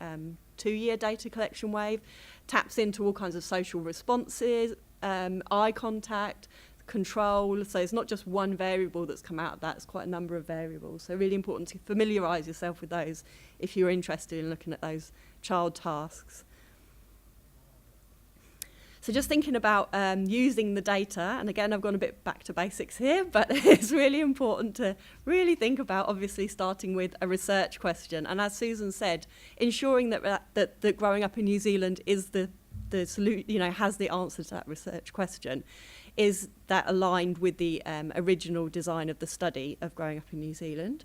[SPEAKER 3] 2-year data collection wave. Taps into all kinds of social responses, eye contact, control. So it's not just one variable that's come out of that, it's quite a number of variables. So really important to familiarise yourself with those if you're interested in looking at those child tasks. So just thinking about using the data, and again, I've gone a bit back to basics here, but it's really important to really think about, obviously, starting with a research question. And as Susan said, ensuring that growing up in New Zealand is the has the answer to that research question. Is that aligned with the original design of the study of growing up in New Zealand?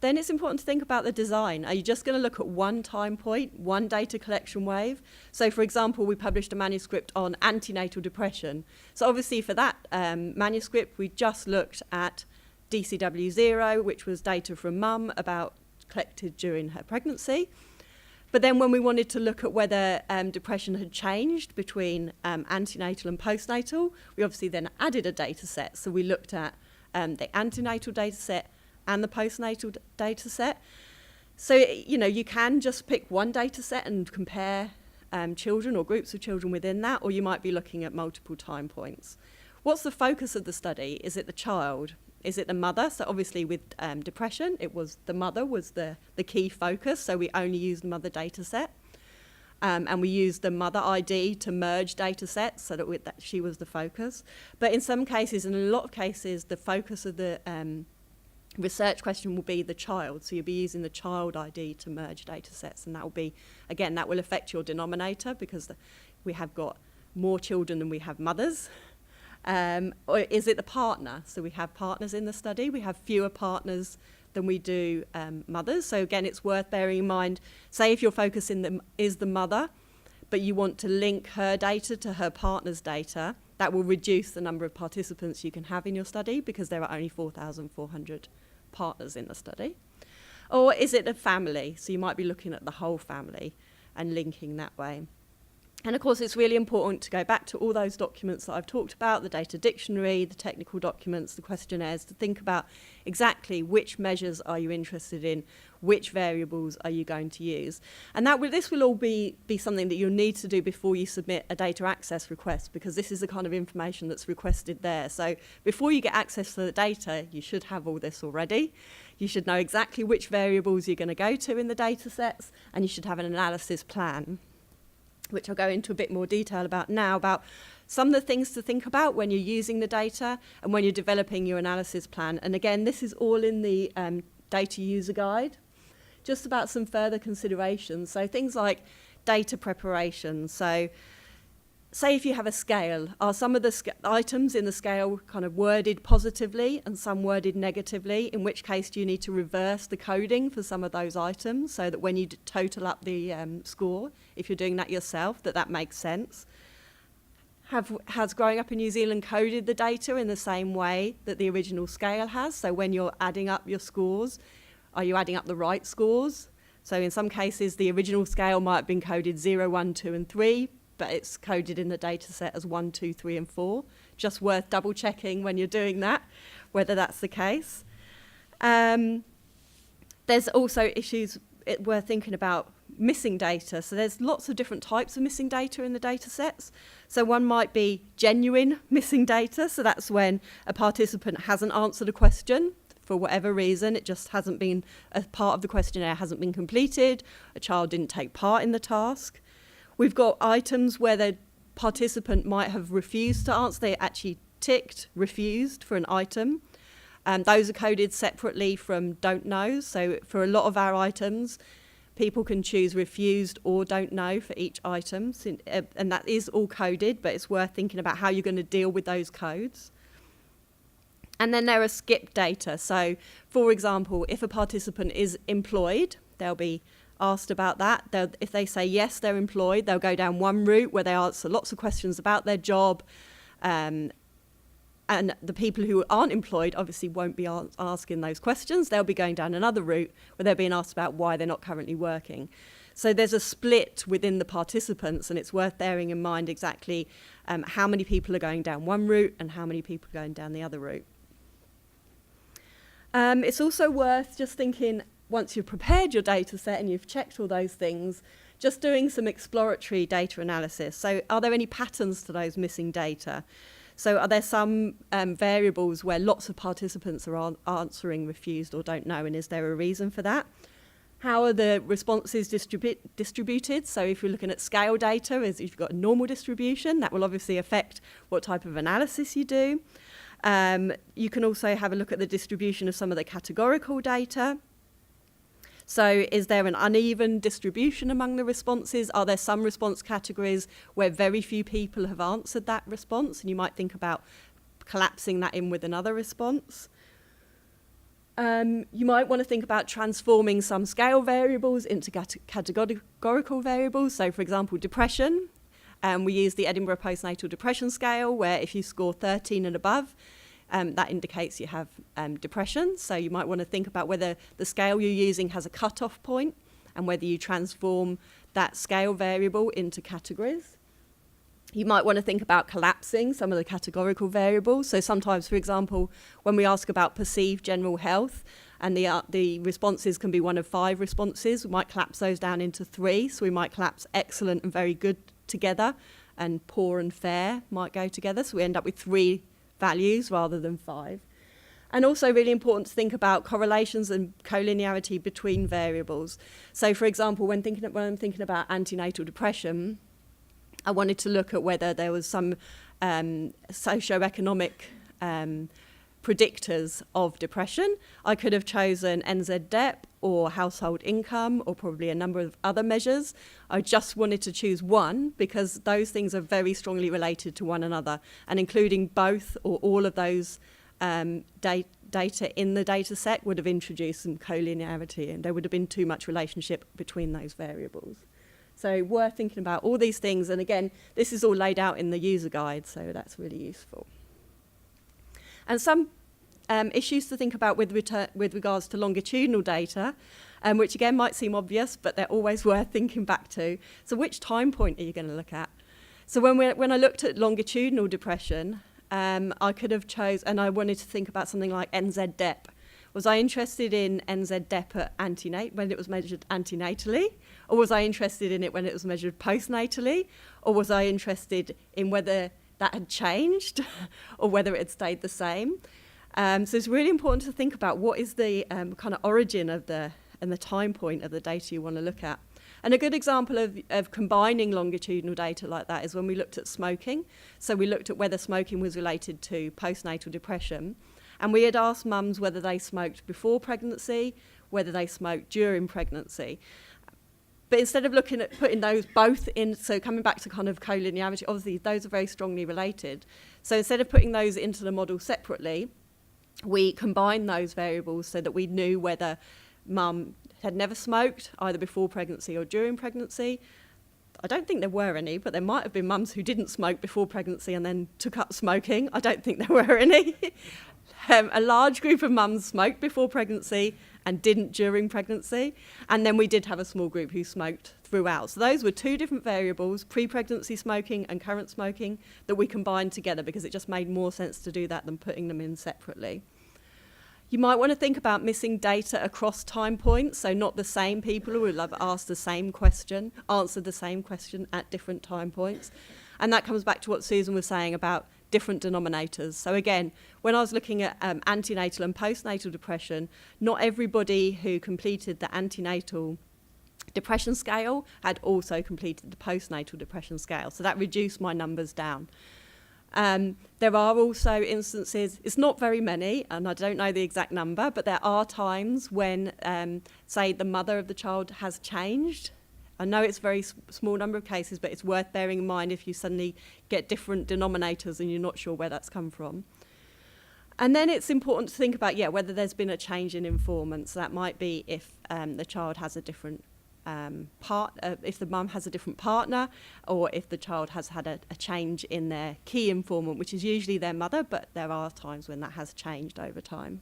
[SPEAKER 3] Then it's important to think about the design. Are you just going to look at one time point, one data collection wave? So, for example, we published a manuscript on antenatal depression. So obviously for that manuscript, we just looked at DCW0, which was data from mum about collected during her pregnancy. But then when we wanted to look at whether depression had changed between antenatal and postnatal, we obviously then added a data set. So we looked at the antenatal data set and the postnatal data set. So, you can just pick one data set and compare children or groups of children within that, or you might be looking at multiple time points. What's the focus of the study? Is it the child? Is it the mother? So obviously with depression, it was the mother was the key focus, so we only used the mother data set. And we used the mother ID to merge data sets so that she was the focus. But in some cases, in a lot of cases, the focus of the research question will be the child. So you'll be using the child ID to merge data sets, and that will be, again, that will affect your denominator because we have got more children than we have mothers. Or is it the partner? So we have partners in the study. We have fewer partners than we do mothers. So again, it's worth bearing in mind, say if your focus is the mother, but you want to link her data to her partner's data, that will reduce the number of participants you can have in your study because there are only 4,400 partners in the study. Or is it a family? So you might be looking at the whole family and linking that way. And of course, it's really important to go back to all those documents that I've talked about, the data dictionary, the technical documents, the questionnaires, to think about exactly which measures are you interested in, which variables are you going to use. And this will all be something that you'll need to do before you submit a data access request, because this is the kind of information that's requested there. So before you get access to the data, you should have all this already. You should know exactly which variables you're going to go to in the data sets, and you should have an analysis plan, which I'll go into a bit more detail about now, about some of the things to think about when you're using the data and when you're developing your analysis plan. And again, this is all in the data user guide. just about some further considerations. So things like data preparation. So say if you have a scale, are some of the items in the scale kind of worded positively and some worded negatively, in which case do you need to reverse the coding for some of those items so that when you total up the score, if you're doing that yourself, that makes sense. Has Growing Up in New Zealand coded the data in the same way that the original scale has? So when you're adding up your scores, are you adding up the right scores? So in some cases, the original scale might have been coded 0, 1, 2, and 3, but it's coded in the data set as 1, 2, 3, and 4. Just worth double checking when you're doing that, whether that's the case. There's also issues worth thinking about missing data. So there's lots of different types of missing data in the data sets. So one might be genuine missing data. So that's when a participant hasn't answered a question for whatever reason. It just hasn't been, a part of the questionnaire hasn't been completed. A child didn't take part in the task. We've got items where the participant might have refused to answer. They actually ticked refused for an item. Those are coded separately from don't know. So for a lot of our items, people can choose refused or don't know for each item. And that is all coded, but it's worth thinking about how you're going to deal with those codes. And then there are skip data. So, for example, if a participant is employed, they'll be asked about that. If they say yes, they're employed, they'll go down one route where they answer lots of questions about their job. And the people who aren't employed obviously won't be asking those questions. They'll be going down another route where they're being asked about why they're not currently working. So there's a split within the participants, and it's worth bearing in mind exactly how many people are going down one route and how many people are going down the other route. It's also worth just thinking, once you've prepared your data set and you've checked all those things, just doing some exploratory data analysis. So are there any patterns to those missing data? So are there some variables where lots of participants are answering refused or don't know, and is there a reason for that? How are the responses distributed? So if you're looking at scale data, if you've got a normal distribution, that will obviously affect what type of analysis you do. You can also have a look at the distribution of some of the categorical data. So is there an uneven distribution among the responses? Are there some response categories where very few people have answered that response? And you might think about collapsing that in with another response. You might want to think about transforming some scale variables into categorical variables. So for example, depression. We use the Edinburgh Postnatal Depression Scale, where if you score 13 and above, that indicates you have depression. So you might want to think about whether the scale you're using has a cut-off point and whether you transform that scale variable into categories. You might want to think about collapsing some of the categorical variables. So sometimes, for example, when we ask about perceived general health, and the responses can be one of 5 responses, we might collapse those down into 3. So we might collapse excellent and very good together, and poor and fair might go together. So we end up with 3 values rather than 5. And also really important to think about correlations and collinearity between variables. So for example, when I'm thinking about antenatal depression, I wanted to look at whether there was some socioeconomic predictors of depression. I could have chosen NZ-DEP or household income or probably a number of other measures. I just wanted to choose one because those things are very strongly related to one another, and including both or all of those data in the data set would have introduced some collinearity, and there would have been too much relationship between those variables. So worth thinking about all these things, and again, this is all laid out in the user guide, so that's really useful. And some issues to think about with regards to longitudinal data, which again might seem obvious, but they're always worth thinking back to. So which time point are you going to look at? So when I looked at longitudinal depression, I could have and I wanted to think about something like NZ-DEP. Was I interested in NZ-DEP at when it was measured antenatally? Or was I interested in it when it was measured postnatally? Or was I interested in whether that had changed or whether it had stayed the same? So it's really important to think about what is the kind of origin of and the time point of the data you want to look at. And a good example of combining longitudinal data like that is when we looked at smoking. So we looked at whether smoking was related to postnatal depression. And we had asked mums whether they smoked before pregnancy, whether they smoked during pregnancy. But instead of looking at putting those both in, so coming back to kind of collinearity, obviously those are very strongly related. So instead of putting those into the model separately, we combined those variables so that we knew whether mum had never smoked, either before pregnancy or during pregnancy. I don't think there were any, but there might have been mums who didn't smoke before pregnancy and then took up smoking. I don't think there were any. A large group of mums smoked before pregnancy and didn't during pregnancy. And then we did have a small group who smoked throughout. So those were two different variables, pre-pregnancy smoking and current smoking, that we combined together because it just made more sense to do that than putting them in separately. You might want to think about missing data across time points, so not the same people who will have asked the same question, answered the same question at different time points. And that comes back to what Susan was saying about different denominators. So again, when I was looking at antenatal and postnatal depression, not everybody who completed the antenatal depression scale had also completed the postnatal depression scale. So that reduced my numbers down. There are also instances, it's not very many, and I don't know the exact number, but there are times when, say, the mother of the child has changed. I know it's a very small number of cases, but it's worth bearing in mind if you suddenly get different denominators and you're not sure where that's come from. And then it's important to think about, whether there's been a change in informants. That might be if the child has a different if the mum has a different partner, or if the child has had a change in their key informant, which is usually their mother, but there are times when that has changed over time.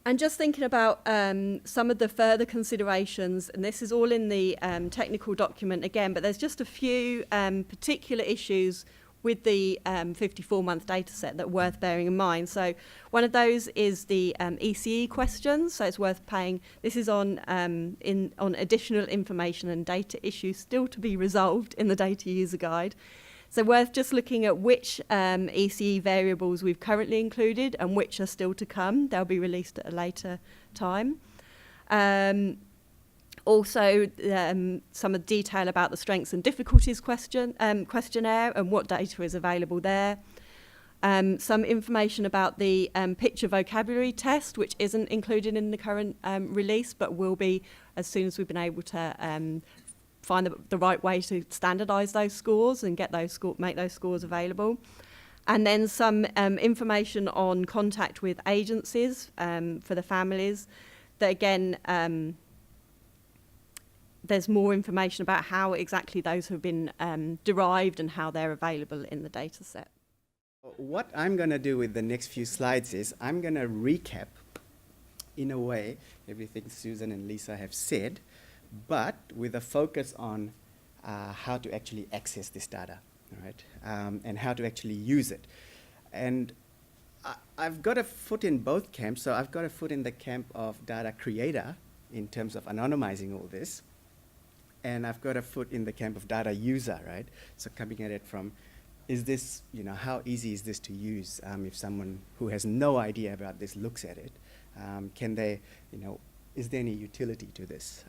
[SPEAKER 3] And just thinking about some of the further considerations, and this is all in the technical document again, but there's just a few particular issues with the 54-month data set that are worth bearing in mind. So one of those is the ECE questions, so it's worth paying. This is on additional information and data issues still to be resolved in the data user guide. So worth just looking at which ECE variables we've currently included and which are still to come. They'll be released at a later time. Also, some of the detail about the strengths and difficulties questionnaire and what data is available there. Some information about the picture vocabulary test, which isn't included in the current release, but will be as soon as we've been able to find the right way to standardise those scores and get those make those scores available. And then some information on contact with agencies for the families. That again, there's more information about how exactly those have been derived and how they're available in the data set.
[SPEAKER 4] What I'm going to do with the next few slides is I'm going to recap, in a way, everything Susan and Lisa have said, but with a focus on how to actually access this data, all right, and how to actually use it. And I've got a foot in both camps. So I've got a foot in the camp of data creator in terms of anonymizing all this, and I've got a foot in the camp of data user, right? So coming at it from, is this, how easy is this to use if someone who has no idea about this looks at it? Can they, is there any utility to this?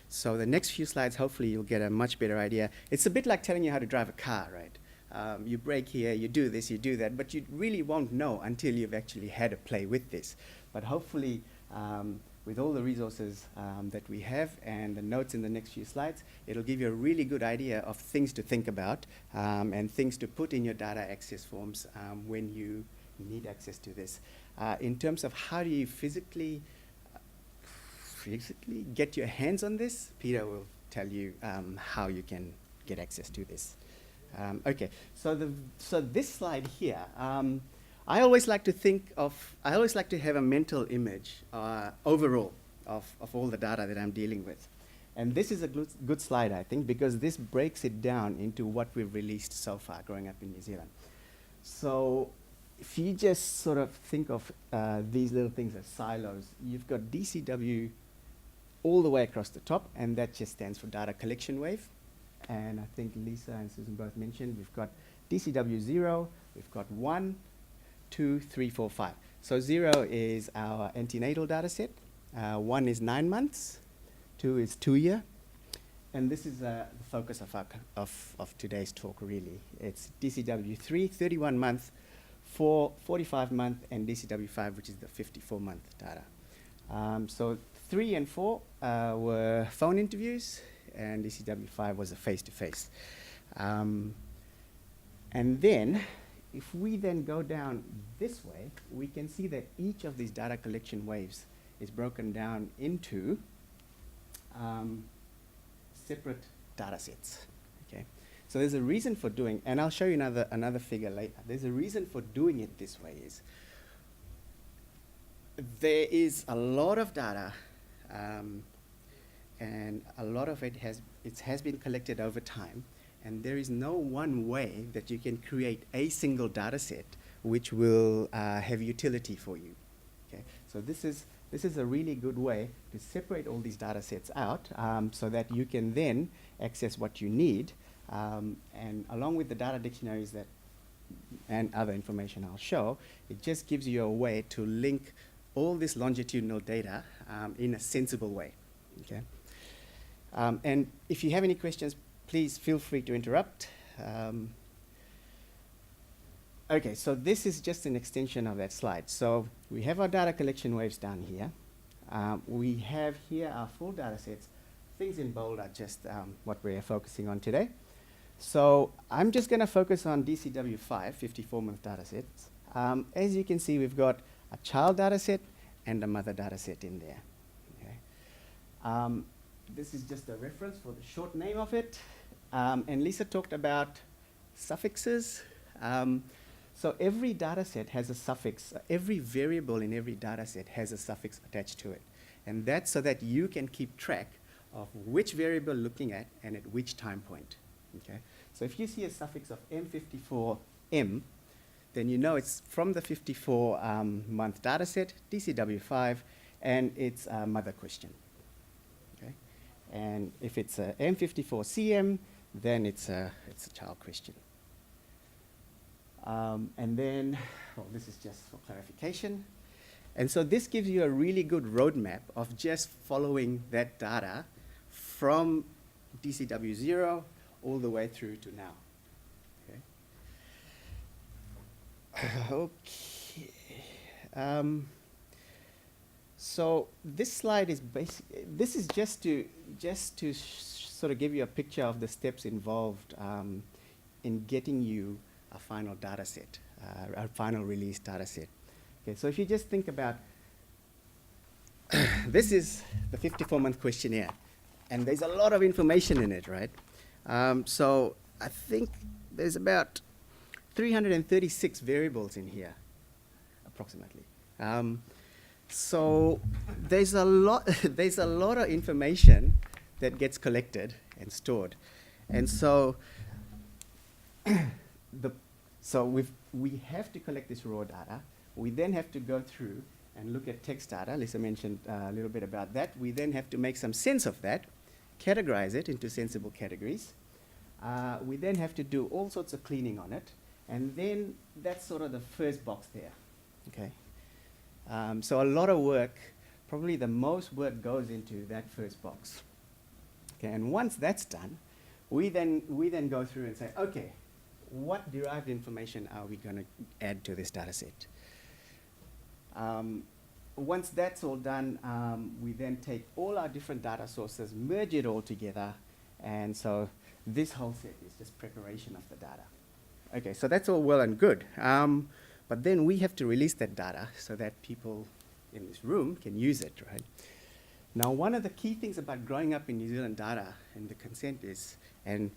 [SPEAKER 4] So the next few slides, hopefully you'll get a much better idea. It's a bit like telling you how to drive a car, right? You brake here, you do this, you do that, but you really won't know until you've actually had a play with this. But hopefully, with all the resources that we have and the notes in the next few slides, it'll give you a really good idea of things to think about and things to put in your data access forms when you need access to this. In terms of how do you physically get your hands on this, Peter will tell you how you can get access to this. Okay, so this slide here, I always like to have a mental image overall of all the data that I'm dealing with. And this is a good slide, I think, because this breaks it down into what we've released so far growing up in New Zealand. So if you just sort of think of these little things as silos, you've got DCW all the way across the top, and that just stands for data collection wave. And I think Lisa and Susan both mentioned we've got DCW 0, we've got 1, 2, 3, 4, 5. So 0 is our antenatal data set, 1 is 9 months, 2 is 2 year, and this is the focus of today's talk really. It's DCW 3, 31 month, for 45-month and DCW5, which is the 54-month data. So 3 and 4 were phone interviews, and DCW5 was a face-to-face. And then, if we then go down this way, we can see that each of these data collection waves is broken down into separate data sets. Okay? So there's a reason for doing, and I'll show you another figure later. There's a reason for doing it this way is there is a lot of data, and a lot of it has been collected over time, and there is no one way that you can create a single data set which will have utility for you. Okay? So this is a really good way to separate all these data sets out so that you can then access what you need, and along with the data dictionaries and other information I'll show, it just gives you a way to link all this longitudinal data in a sensible way. Okay? And if you have any questions, please feel free to interrupt. Okay, so this is just an extension of that slide. So we have our data collection waves down here. We have here our full data sets. Things in bold are just what we're focusing on today. So I'm just going to focus on DCW5, 54-month data sets. As you can see, we've got a child data set and a mother data set in there. Okay. This is just a reference for the short name of it. And Lisa talked about suffixes. So every data set has a suffix. Every variable in every data set has a suffix attached to it. And that's so that you can keep track of which variable looking at and at which time point. Okay? So if you see a suffix of M54M, then you know it's from the 54-month data set, DCW5, and it's a mother question. Okay? And if it's a M54CM, then it's a child question. And then, well, this is just for clarification. And so this gives you a really good roadmap of just following that data from DCW0 all the way through to now. Okay. So this slide is this is just to sort of give you a picture of the steps involved in getting you a final data set, a final release data set. Okay, so if you just think about, this is the 54-month questionnaire, and there's a lot of information in it, right? So I think there's about 336 variables in here, approximately. So there's a lot of information that gets collected and stored, and so we have to collect this raw data. We then have to go through and look at text data. Lisa mentioned a little bit about that. We then have to make some sense of that, categorize it into sensible categories. We then have to do all sorts of cleaning on it, and then that's sort of the first box there. Okay. So a lot of work, probably the most work goes into that first box. Okay, and once that's done, we then go through and say, okay, what derived information are we going to add to this data set? Once that's all done, we then take all our different data sources, merge it all together, and so this whole set is just preparation of the data. Okay, so that's all well and good. But then we have to release that data so that people in this room can use it, right? Now, one of the key things about growing up in New Zealand data and the consent is, and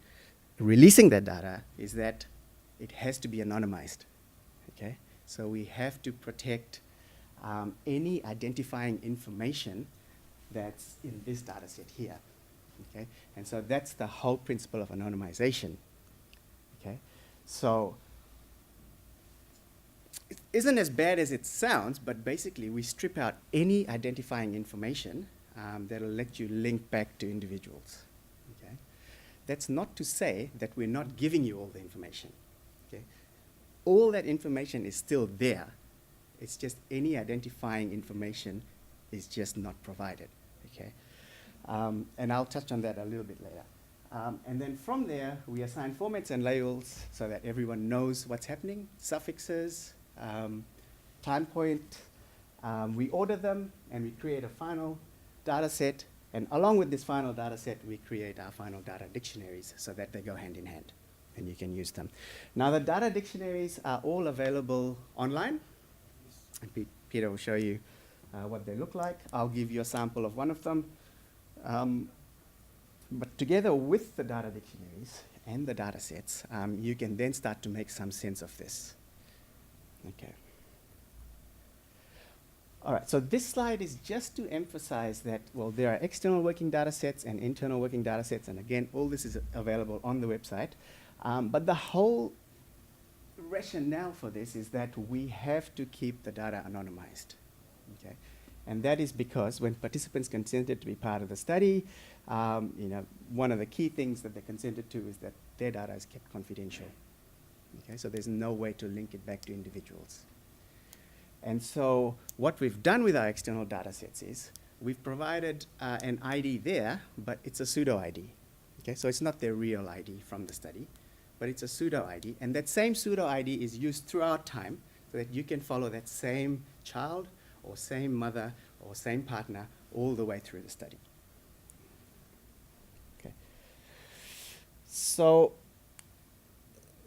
[SPEAKER 4] releasing that data, is that it has to be anonymized, okay? So we have to protect any identifying information that's in this data set here, okay? And so that's the whole principle of anonymization, okay? So it isn't as bad as it sounds, but basically we strip out any identifying information that'll let you link back to individuals, okay? That's not to say that we're not giving you all the information, okay? All that information is still there. It's just any identifying information is just not provided, okay? And I'll touch on that a little bit later. And then from there, we assign formats and labels so that everyone knows what's happening, suffixes, time point. We order them and we create a final data set. And along with this final data set, we create our final data dictionaries so that they go hand in hand and you can use them. Now, the data dictionaries are all available online. And Peter will show you what they look like. I'll give you a sample of one of them. But together with the data dictionaries and the data sets, you can then start to make some sense of this. Okay. All right, so this slide is just to emphasize that, well, there are external working data sets and internal working data sets, and again, all this is available on the website. But the whole rationale for this is that we have to keep the data anonymized, okay? And that is because when participants consented to be part of the study, one of the key things that they consented to is that their data is kept confidential, okay? So there's no way to link it back to individuals. And so what we've done with our external data sets is we've provided an ID there, but it's a pseudo ID. Okay, so it's not their real ID from the study, but it's a pseudo ID. And that same pseudo ID is used throughout time so that you can follow that same child or same mother or same partner all the way through the study. Okay. So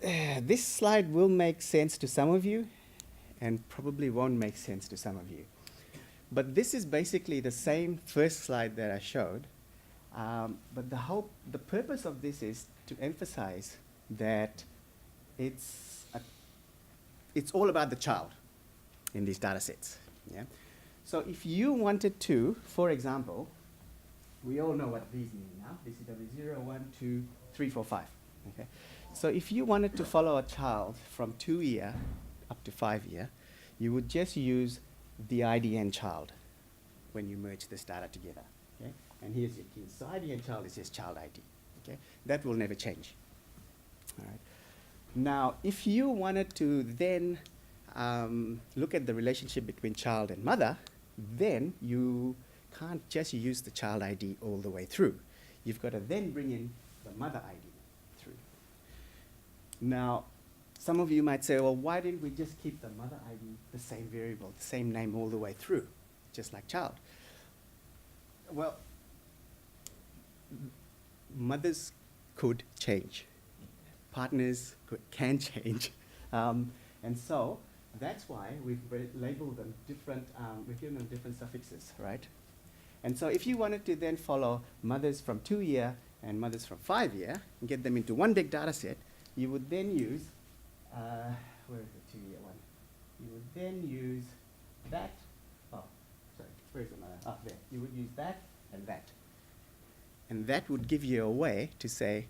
[SPEAKER 4] this slide will make sense to some of you and probably won't make sense to some of you. But this is basically the same first slide that I showed, but the purpose of this is to emphasize that it's all about the child in these data sets. Yeah? So if you wanted to, for example, we all know what these mean now, BCW 0, 1, 2, 3, 4, 5. Okay? So if you wanted to follow a child from 2-year up to 5-year, you would just use the IDN child when you merge this data together. Okay? And here's your key. So IDN child is just child ID. Okay? That will never change. All right. Now, if you wanted to then look at the relationship between child and mother, then you can't just use the child ID all the way through. You've got to then bring in the mother ID through. Now, some of you might say, well, why didn't we just keep the mother ID the same variable, the same name all the way through, just like child? Well, mothers could change. Partners can change. And so that's why we've labeled them different, we've given them different suffixes, right? And so if you wanted to then follow mothers from 2-year and mothers from 5-year and get them into one big data set, you would then use where is the 2-year one? You would then use that. Oh, sorry, where's the mother? Oh, there. You would use that and that. And that would give you a way to say,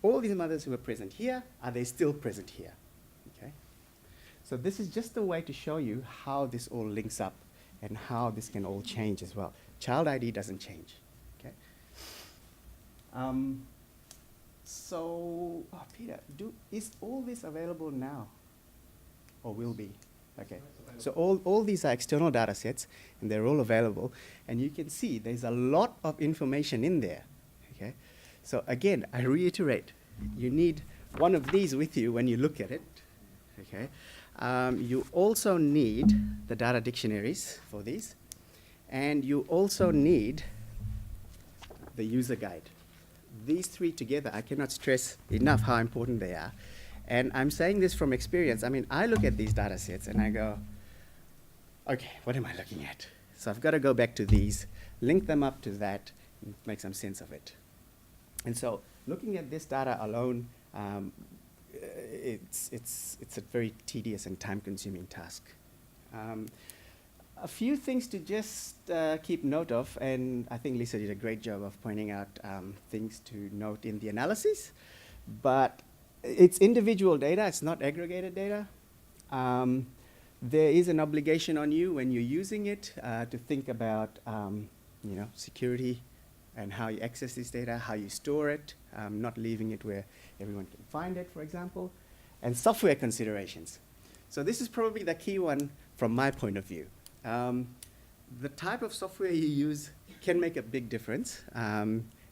[SPEAKER 4] all these mothers who are present here, are they still present here? Okay. So this is just a way to show you how this all links up and how this can all change as well. Child ID doesn't change. Okay. So, Peter, is all this available now? Or will be? Okay. So all these are external data sets, and they're all available. And you can see there's a lot of information in there. Okay. So again, I reiterate, you need one of these with you when you look at it. Okay. You also need the data dictionaries for these. And you also need the user guide. These three together, I cannot stress enough how important they are. And I'm saying this from experience. I mean, I look at these data sets and I go, okay, what am I looking at? So I've got to go back to these, link them up to that, and make some sense of it. And so looking at this data alone, it's a very tedious and time-consuming task. A few things to just keep note of, and I think Lisa did a great job of pointing out things to note in the analysis, but it's individual data, it's not aggregated data. There is an obligation on you when you're using it to think about security and how you access this data, how you store it, not leaving it where everyone can find it, for example, and software considerations. So this is probably the key one from my point of view. The type of software you use can make a big difference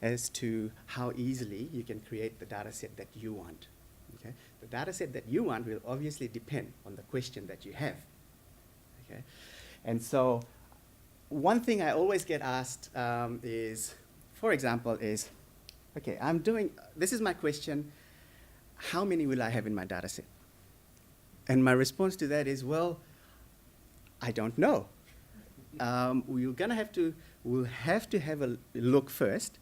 [SPEAKER 4] as to how easily you can create the data set that you want. Okay? The data set that you want will obviously depend on the question that you have. Okay? And so one thing I always get asked is, for example, is, okay, this is my question, how many will I have in my data set? And my response to that is, well, I don't know. We'll have to have a look first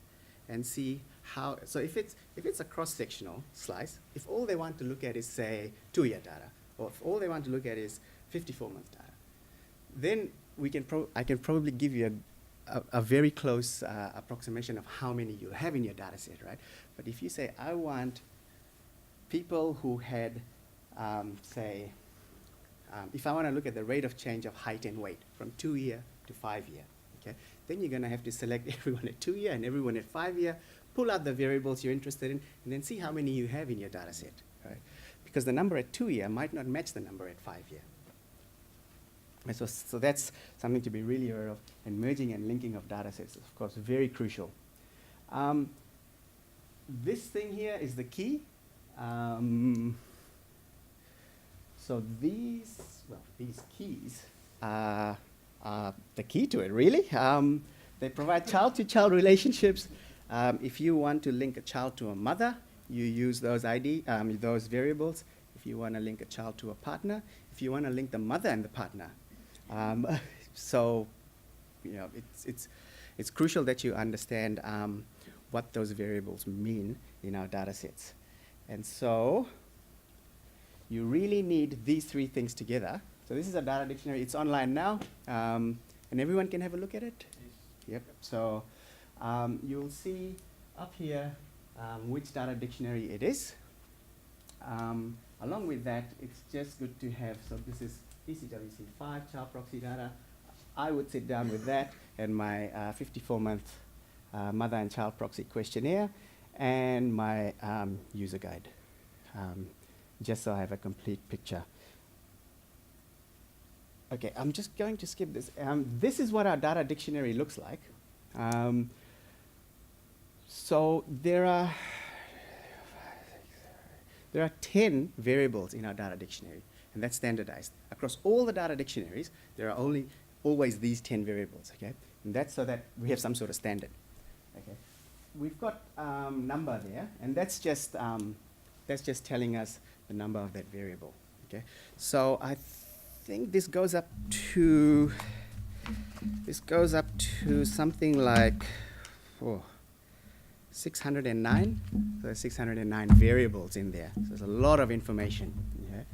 [SPEAKER 4] and see how, so if it's a cross-sectional slice, if all they want to look at is, say, 2-year data, or if all they want to look at is 54-month data, then I can probably give you a very close approximation of how many you have in your data set, right? But if you say, I want people who had, say, if I want to look at the rate of change of height and weight from 2-year to 5-year, okay, then you're going to have to select everyone at 2-year and everyone at 5-year, pull out the variables you're interested in, and then see how many you have in your data set, right? Because the number at 2-year might not match the number at 5-year. And so that's something to be really aware of, and merging and linking of data sets is, of course, very crucial. This thing here is the key. So these keys are the key to it, really. They provide child-to-child relationships. If you want to link a child to a mother, you use those those variables. If you want to link a child to a partner, if you want to link the mother and the partner. So, you know, it's crucial that you understand what those variables mean in our data sets. And so you really need these 3 things together. So this is a data dictionary. It's online now, and everyone can have a look at it. Yep. So you'll see up here which data dictionary it is. Along with that, it's just good to have, so this is PCWC5, child proxy data. I would sit down with that and my 54-month mother and child proxy questionnaire and my user guide, just so I have a complete picture. Okay, I'm just going to skip this. This is what our data dictionary looks like. So there are 10 variables in our data dictionary, and that's standardized. Across all the data dictionaries, there are always these 10 variables, okay? And that's so that we have some sort of standard, okay? We've got number there, and that's just telling us the number of that variable, okay? So I think this goes up to something like 609. So there's 609 variables in there. So there's a lot of information. Okay?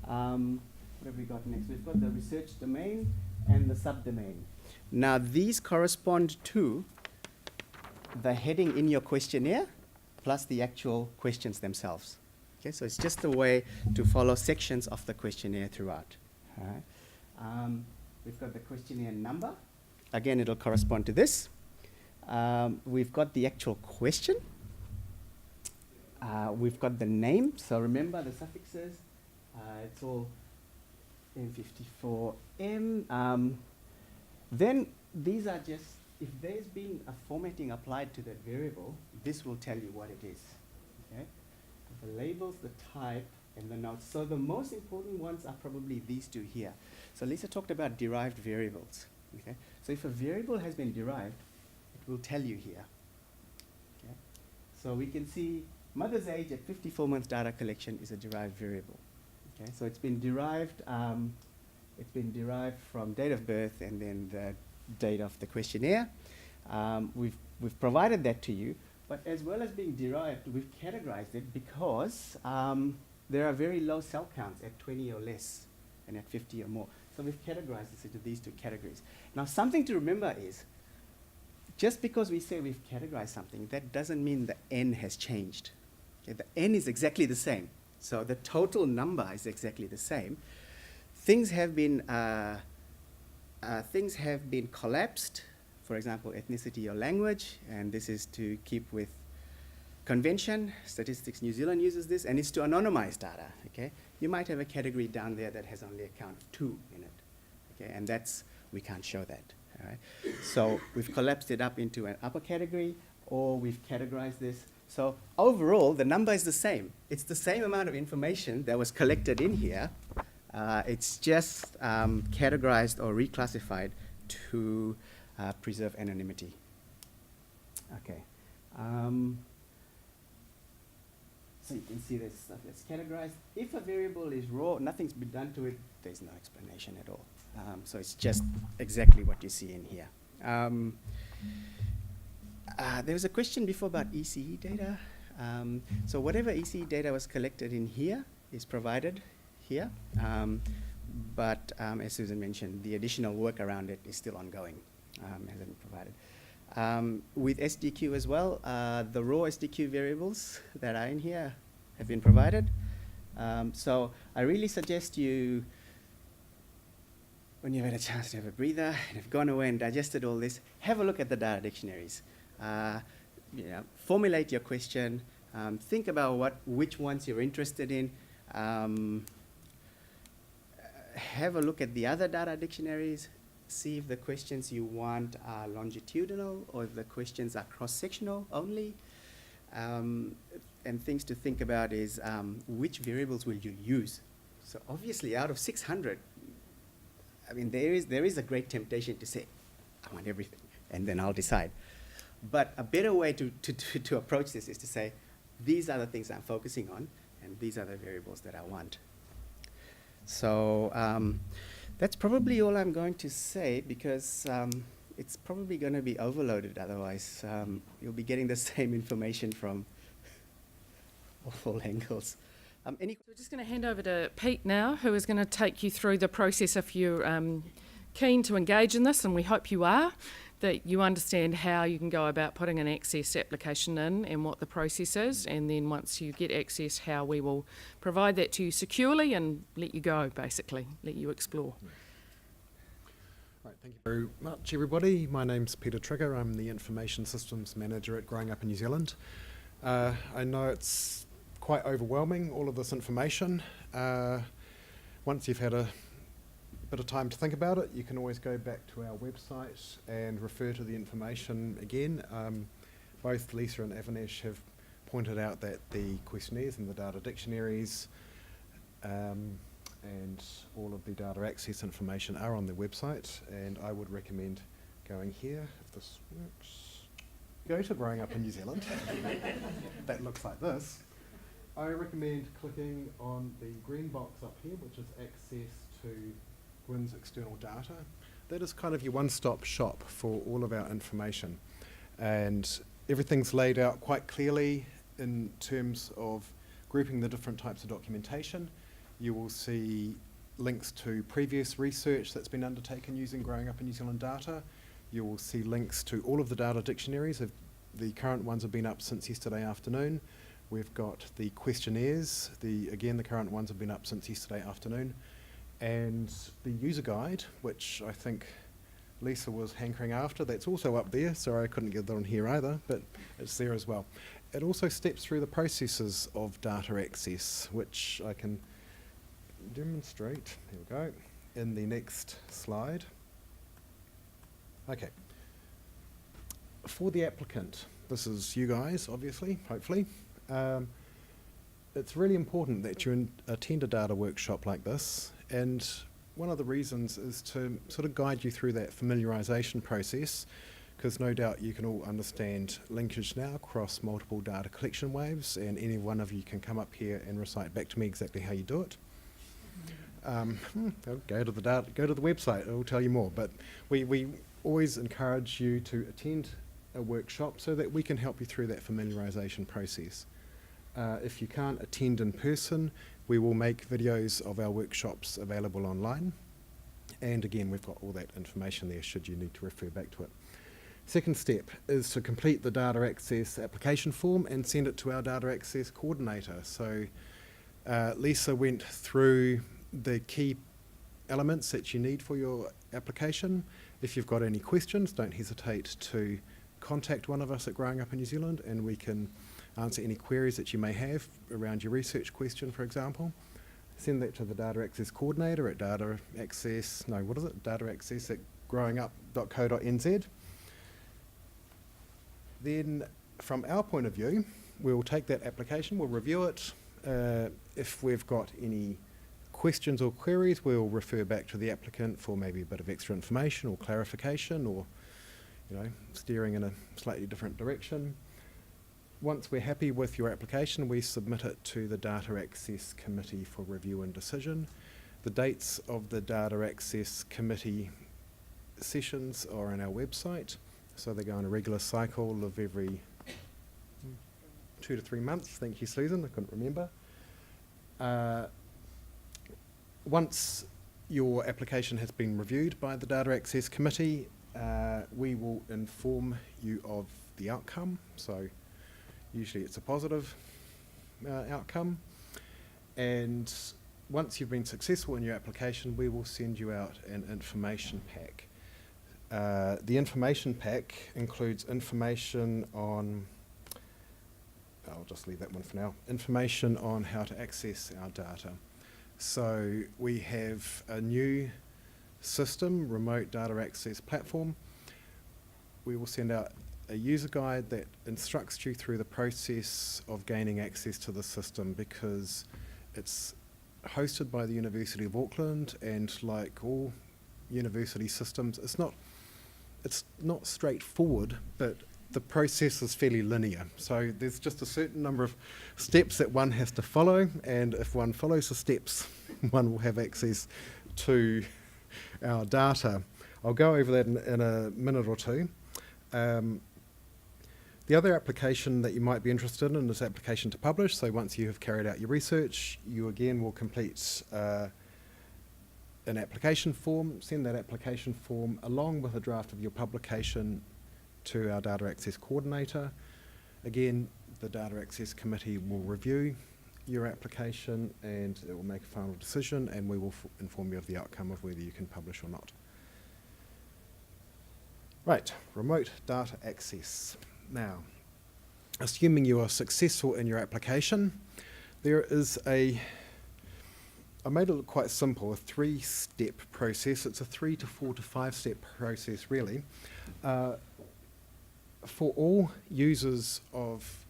[SPEAKER 4] What have we got next? We've got the research domain and the subdomain. Now these correspond to the heading in your questionnaire plus the actual questions themselves. Okay, so it's just a way to follow sections of the questionnaire throughout. All right. We've got the questionnaire number. Again, it'll correspond to this. We've got the actual question. We've got the name. So remember the suffixes. It's all M54M. Then these are just, if there's been a formatting applied to that variable, this will tell you what it is. Okay? The labels, the type, and the notes. So the most important ones are probably these 2 here. So Lisa talked about derived variables. Okay? So if a variable has been derived, it will tell you here. Okay? So we can see mother's age at 54 months data collection is a derived variable. Okay? So it's been derived from date of birth and then the date of the questionnaire. We've provided that to you, but as well as being derived, we've categorized it because there are very low cell counts at 20 or less and at 50 or more. So we've categorized this into these 2 categories. Now something to remember is, just because we say we've categorized something, that doesn't mean the N has changed. Okay, the N is exactly the same. So the total number is exactly the same. Things have been collapsed, for example, ethnicity or language, and this is to keep with convention. Statistics New Zealand uses this, and it's to anonymize data. Okay, you might have a category down there that has only a count of 2 in it. Okay, and we can't show that. All right, so we've collapsed it up into an upper category, or we've categorized this So overall, the number is the same. It's the same amount of information that was collected in here. It's just categorized or reclassified to preserve anonymity. Okay. So you can see there's stuff that's categorized. If a variable is raw, nothing's been done to it, there's no explanation at all. So it's just exactly what you see in here. There was a question before about ECE data. So whatever ECE data was collected in here is provided here. But as Susan mentioned, the additional work around it is still ongoing, hasn't been provided. With SDQ as well, the raw SDQ variables that are in here have been provided. So I really suggest you, when you've had a chance to have a breather and have gone away and digested all this, have a look at the data dictionaries. Formulate your question, think about which ones you're interested in, have a look at the other data dictionaries, see if the questions you want are longitudinal or if the questions are cross-sectional only. And things to think about is which variables will you use? So obviously out of 600, I mean, there is a great temptation to say, I want everything, and then I'll decide. But a better way to approach this is to say, these are the things I'm focusing on, and these are the variables that I want. So that's probably all I'm going to say, because it's probably going to be overloaded otherwise. You'll be getting the same information from all angles.
[SPEAKER 2] We're just going to hand over to Pete now, who is going to take you through the process if you're keen to engage in this, and we hope you are, that you understand how you can go about putting an access application in and what the process is, and then once you get access, how we will provide that to you securely and let you go, basically, let you explore.
[SPEAKER 5] Right, thank you very much, everybody. My name's Peter Trigger. I'm the Information Systems Manager at Growing Up in New Zealand. I know it's quite overwhelming, all of this information. Once you've had a bit of time to think about it, you can always go back to our website and refer to the information again. Both Lisa and Avanesh have pointed out that the questionnaires and the data dictionaries and all of the data access information are on the website, and I would recommend going here, if this works. Go to Growing Up in New Zealand. That looks like this. I recommend clicking on the green box up here, which is access to Gwyn's external data. That is kind of your one-stop shop for all of our information. And everything's laid out quite clearly in terms of grouping the different types of documentation. You will see links to previous research that's been undertaken using Growing Up in New Zealand data. You will see links to all of the data dictionaries. The current ones have been up since yesterday afternoon. We've got the questionnaires. Again, the current ones have been up since yesterday afternoon. And the user guide, which I think Lisa was hankering after, that's also up there. Sorry, I couldn't get that on here either, but it's there as well. It also steps through the processes of data access, which I can demonstrate, here we go, in the next slide. Okay. For the applicant, this is you guys, obviously, hopefully. It's really important that you attend a data workshop like this, and one of the reasons is to sort of guide you through that familiarisation process, because no doubt you can all understand linkage now across multiple data collection waves, and any one of you can come up here and recite back to me exactly how you do it. Go to the website, it will tell you more, but we always encourage you to attend a workshop so that we can help you through that familiarisation process. If you can't attend in person, we will make videos of our workshops available online, and again we've got all that information there should you need to refer back to it. Second step is to complete the data access application form and send it to our data access coordinator. So Lisa went through the key elements that you need for your application. If you've got any questions, don't hesitate to contact one of us at Growing Up in New Zealand, and we can answer any queries that you may have around your research question, for example. Send that to the data access coordinator at data access at growingup.co.nz. Then from our point of view, we'll take that application, we'll review it. If we've got any questions or queries, we'll refer back to the applicant for maybe a bit of extra information or clarification, or steering in a slightly different direction. Once we're happy with your application, we submit it to the Data Access Committee for review and decision. The dates of the Data Access Committee sessions are on our website, so they go on a regular cycle of every 2 to 3 months. Thank you, Susan, I couldn't remember. Once your application has been reviewed by the Data Access Committee, we will inform you of the outcome. So usually it's a positive outcome. And once you've been successful in your application, we will send you out an information pack. The information pack includes information on, I'll just leave that one for now, information on how to access our data. So we have a new system, remote data access platform. We will send out a user guide that instructs you through the process of gaining access to the system, because it's hosted by the University of Auckland, and like all university systems, it's not straightforward, but the process is fairly linear. So there's just a certain number of steps that one has to follow, and if one follows the steps, one will have access to our data. I'll go over that in a minute or two. The other application that you might be interested in is application to publish. So once you have carried out your research, you again will complete an application form, send that application form along with a draft of your publication to our Data Access Coordinator. Again, the Data Access Committee will review your application and it will make a final decision, and we will inform you of the outcome of whether you can publish or not. Right, remote data access. Now, assuming you are successful in your application, there is I made it look quite simple, a 3-step process. It's a 3 to 4 to 5-step process, really. For all users of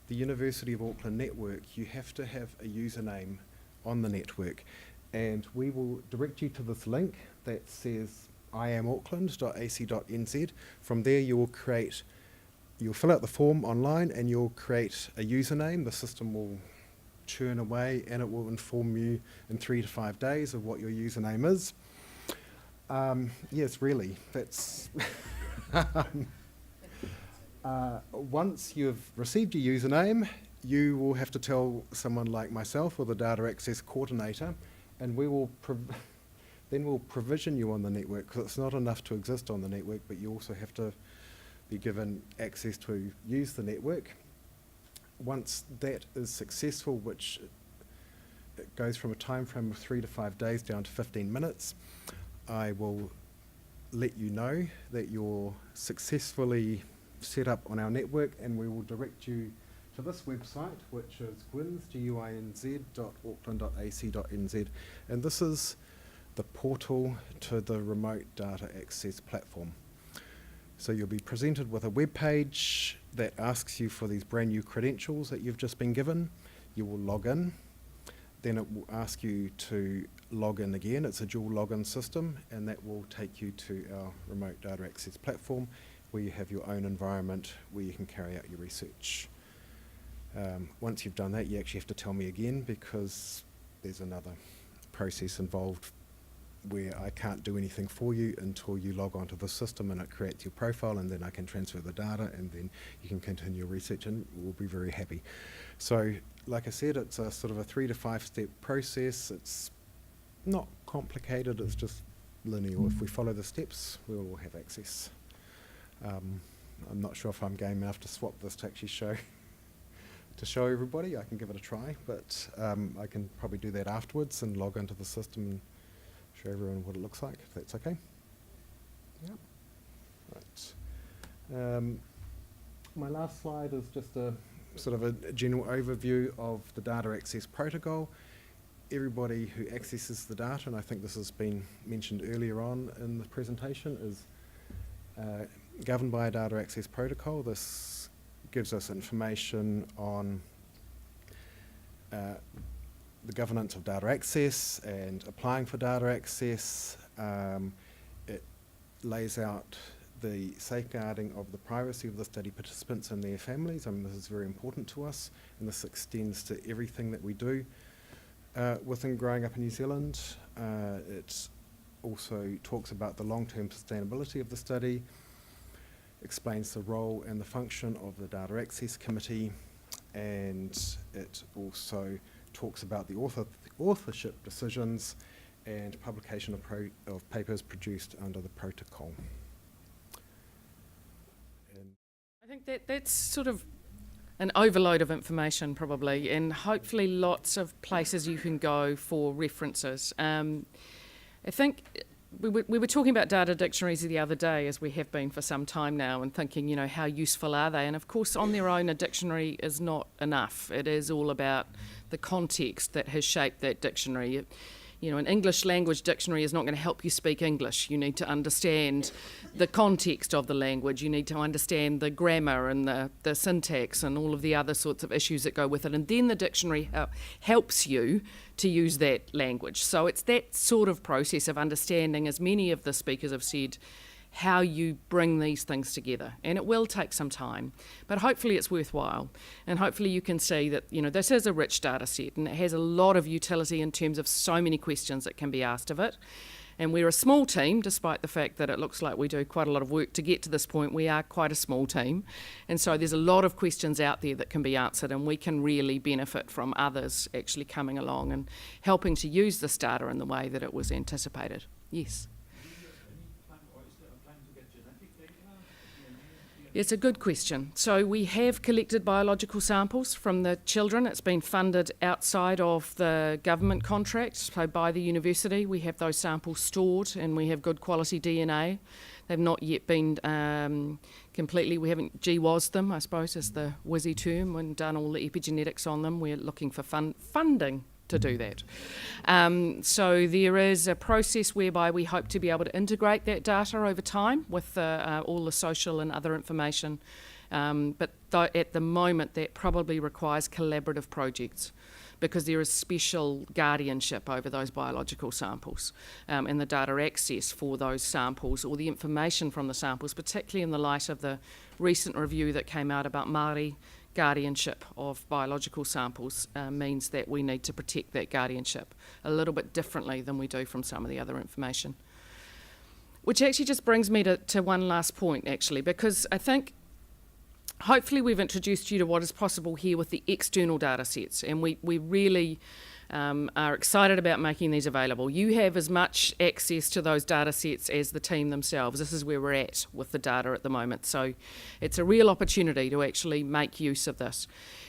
[SPEAKER 5] the University of Auckland network, you have to have a username on the network, and we will direct you to this link that says iamauckland.ac.nz. From there you'll fill out the form online and you'll create a username. The system will churn away and it will inform you in 3 to 5 days of what your username is. Yes, really, that's once you've received your username, you will have to tell someone like myself or the Data Access Coordinator, and we will then we'll provision you on the network, because it's not enough to exist on the network, but you also have to be given access to use the network. Once that is successful, which it goes from a time frame of 3 to 5 days down to 15 minutes, I will let you know that you're successfully set up on our network, and we will direct you to this website, which is guinz.auckland.ac.nz, and this is the portal to the remote data access platform. So you'll be presented with a web page that asks you for these brand new credentials that you've just been given. You will log in, then it will ask you to log in again. It's a dual login system, and that will take you to our remote data access platform, where you have your own environment where you can carry out your research. Once you've done that, you actually have to tell me again, because there's another process involved where I can't do anything for you until you log onto the system and it creates your profile, and then I can transfer the data, and then you can continue your research, and we'll be very happy. So, like I said, it's a sort of a 3 to 5 step process. It's not complicated, it's just linear. If we follow the steps, we will have access. I'm not sure if I'm game enough to swap this to actually show everybody. I can give it a try, but I can probably do that afterwards and log into the system and show everyone what it looks like, if that's okay. Yeah. Right. My last slide is just a sort of a general overview of the data access protocol. Everybody who accesses the data, and I think this has been mentioned earlier on in the presentation, is governed by a data access protocol. This gives us information on the governance of data access and applying for data access. It lays out the safeguarding of the privacy of the study participants and their families. I mean, this is very important to us, and this extends to everything that we do within Growing Up in New Zealand. It also talks about the long-term sustainability of the study, explains the role and the function of the Data Access Committee, and it also talks about the authorship decisions and publication of papers produced under the protocol.
[SPEAKER 2] I think that's sort of an overload of information probably, and hopefully lots of places you can go for references. I think we were talking about data dictionaries the other day, as we have been for some time now, and thinking, you know, how useful are they? And of course, on their own, a dictionary is not enough. It is all about the context that has shaped that dictionary. You know, an English language dictionary is not going to help you speak English. You need to understand the context of the language. You need to understand the grammar and the syntax and all of the other sorts of issues that go with it. And then the dictionary helps you to use that language. So it's that sort of process of understanding, as many of the speakers have said, how you bring these things together. And it will take some time, but hopefully it's worthwhile. And hopefully you can see that, you know, this is a rich data set and it has a lot of utility in terms of so many questions that can be asked of it. And we're a small team, despite the fact that it looks like we do quite a lot of work to get to this point. We are quite a small team. And so there's a lot of questions out there that can be answered, and we can really benefit from others actually coming along and helping to use this data in the way that it was anticipated. Yes. It's a good question. So we have collected biological samples from the children. It's been funded outside of the government contract, so by the university. We have those samples stored and we have good quality DNA. They've not yet been completely, we haven't GWAS'd them, I suppose is the whizzy term, and done all the epigenetics on them. We're looking for funding to do that. So there is a process whereby we hope to be able to integrate that data over time with all the social and other information. But at the moment, that probably requires collaborative projects, because there is special guardianship over those biological samples and the data access for those samples, or the information from the samples, particularly in the light of the recent review that came out about Māori guardianship of biological samples, means that we need to protect that guardianship a little bit differently than we do from some of the other information. Which actually just brings me to one last point, actually, because I think hopefully we've introduced you to what is possible here with the external data sets, and we really are excited about making these available. You have as much access to those data sets as the team themselves. This is where we're at with the data at the moment. So it's a real opportunity to actually make use of this.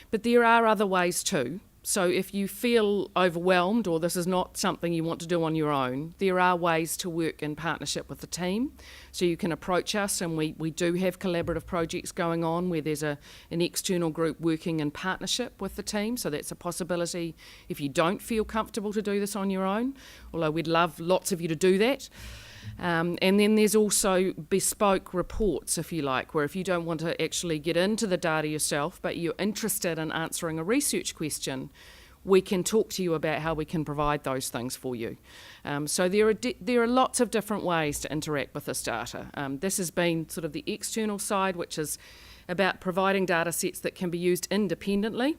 [SPEAKER 2] But there are other ways too. So if you feel overwhelmed or this is not something you want to do on your own, there are ways to work in partnership with the team. So you can approach us, and we do have collaborative projects going on where there's an external group working in partnership with the team. So that's a possibility if you don't feel comfortable to do this on your own, although we'd love lots of you to do that. And then there's also bespoke reports, if you like, where if you don't want to actually get into the data yourself, but you're interested in answering a research question, we can talk to you about how we can provide those things for you. So there are lots of different ways to interact with this data. This has been sort of the external side, which is about providing data sets that can be used independently.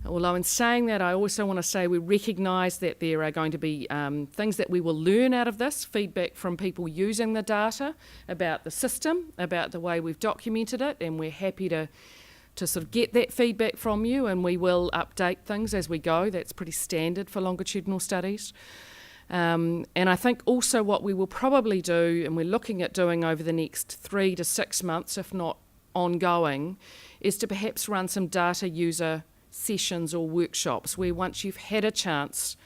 [SPEAKER 2] Although in saying that, I also want to say we recognise that there are going to be things that we will learn out of this, feedback from people using the data about the system, about the way we've documented it, and we're happy to sort of get that feedback from you, and we will update things as we go. That's pretty standard for longitudinal studies. And I think also what we will probably do, and we're looking at doing over the next 3 to 6 months, if not ongoing, is to perhaps run some data user sessions or workshops where once you've had a chance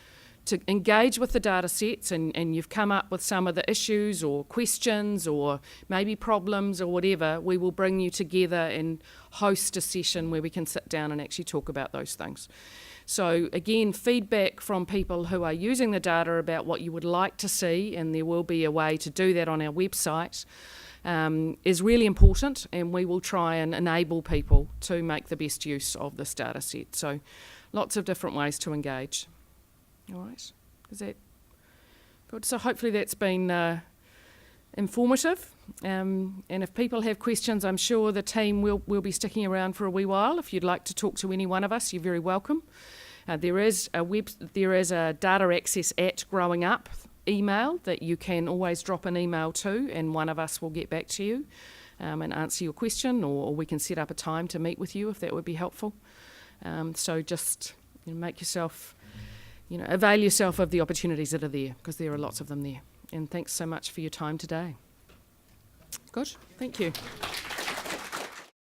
[SPEAKER 2] to engage with the data sets and you've come up with some of the issues or questions or maybe problems or whatever, we will bring you together and host a session where we can sit down and actually talk about those things. So again, feedback from people who are using the data about what you would like to see, and there will be a way to do that on our website. is really important, and we will try and enable people to make the best use of this data set. So lots of different ways to engage. All right, is that good? So hopefully that's been informative. And if people have questions, I'm sure the team will be sticking around for a wee while. If you'd like to talk to any one of us, you're very welcome. There is a data access at Growing Up email that you can always drop an email to, and one of us will get back to you and answer your question, or we can set up a time to meet with you if that would be helpful. So just make yourself, avail yourself of the opportunities that are there, because there are lots of them there. And thanks so much for your time today. Good, thank you.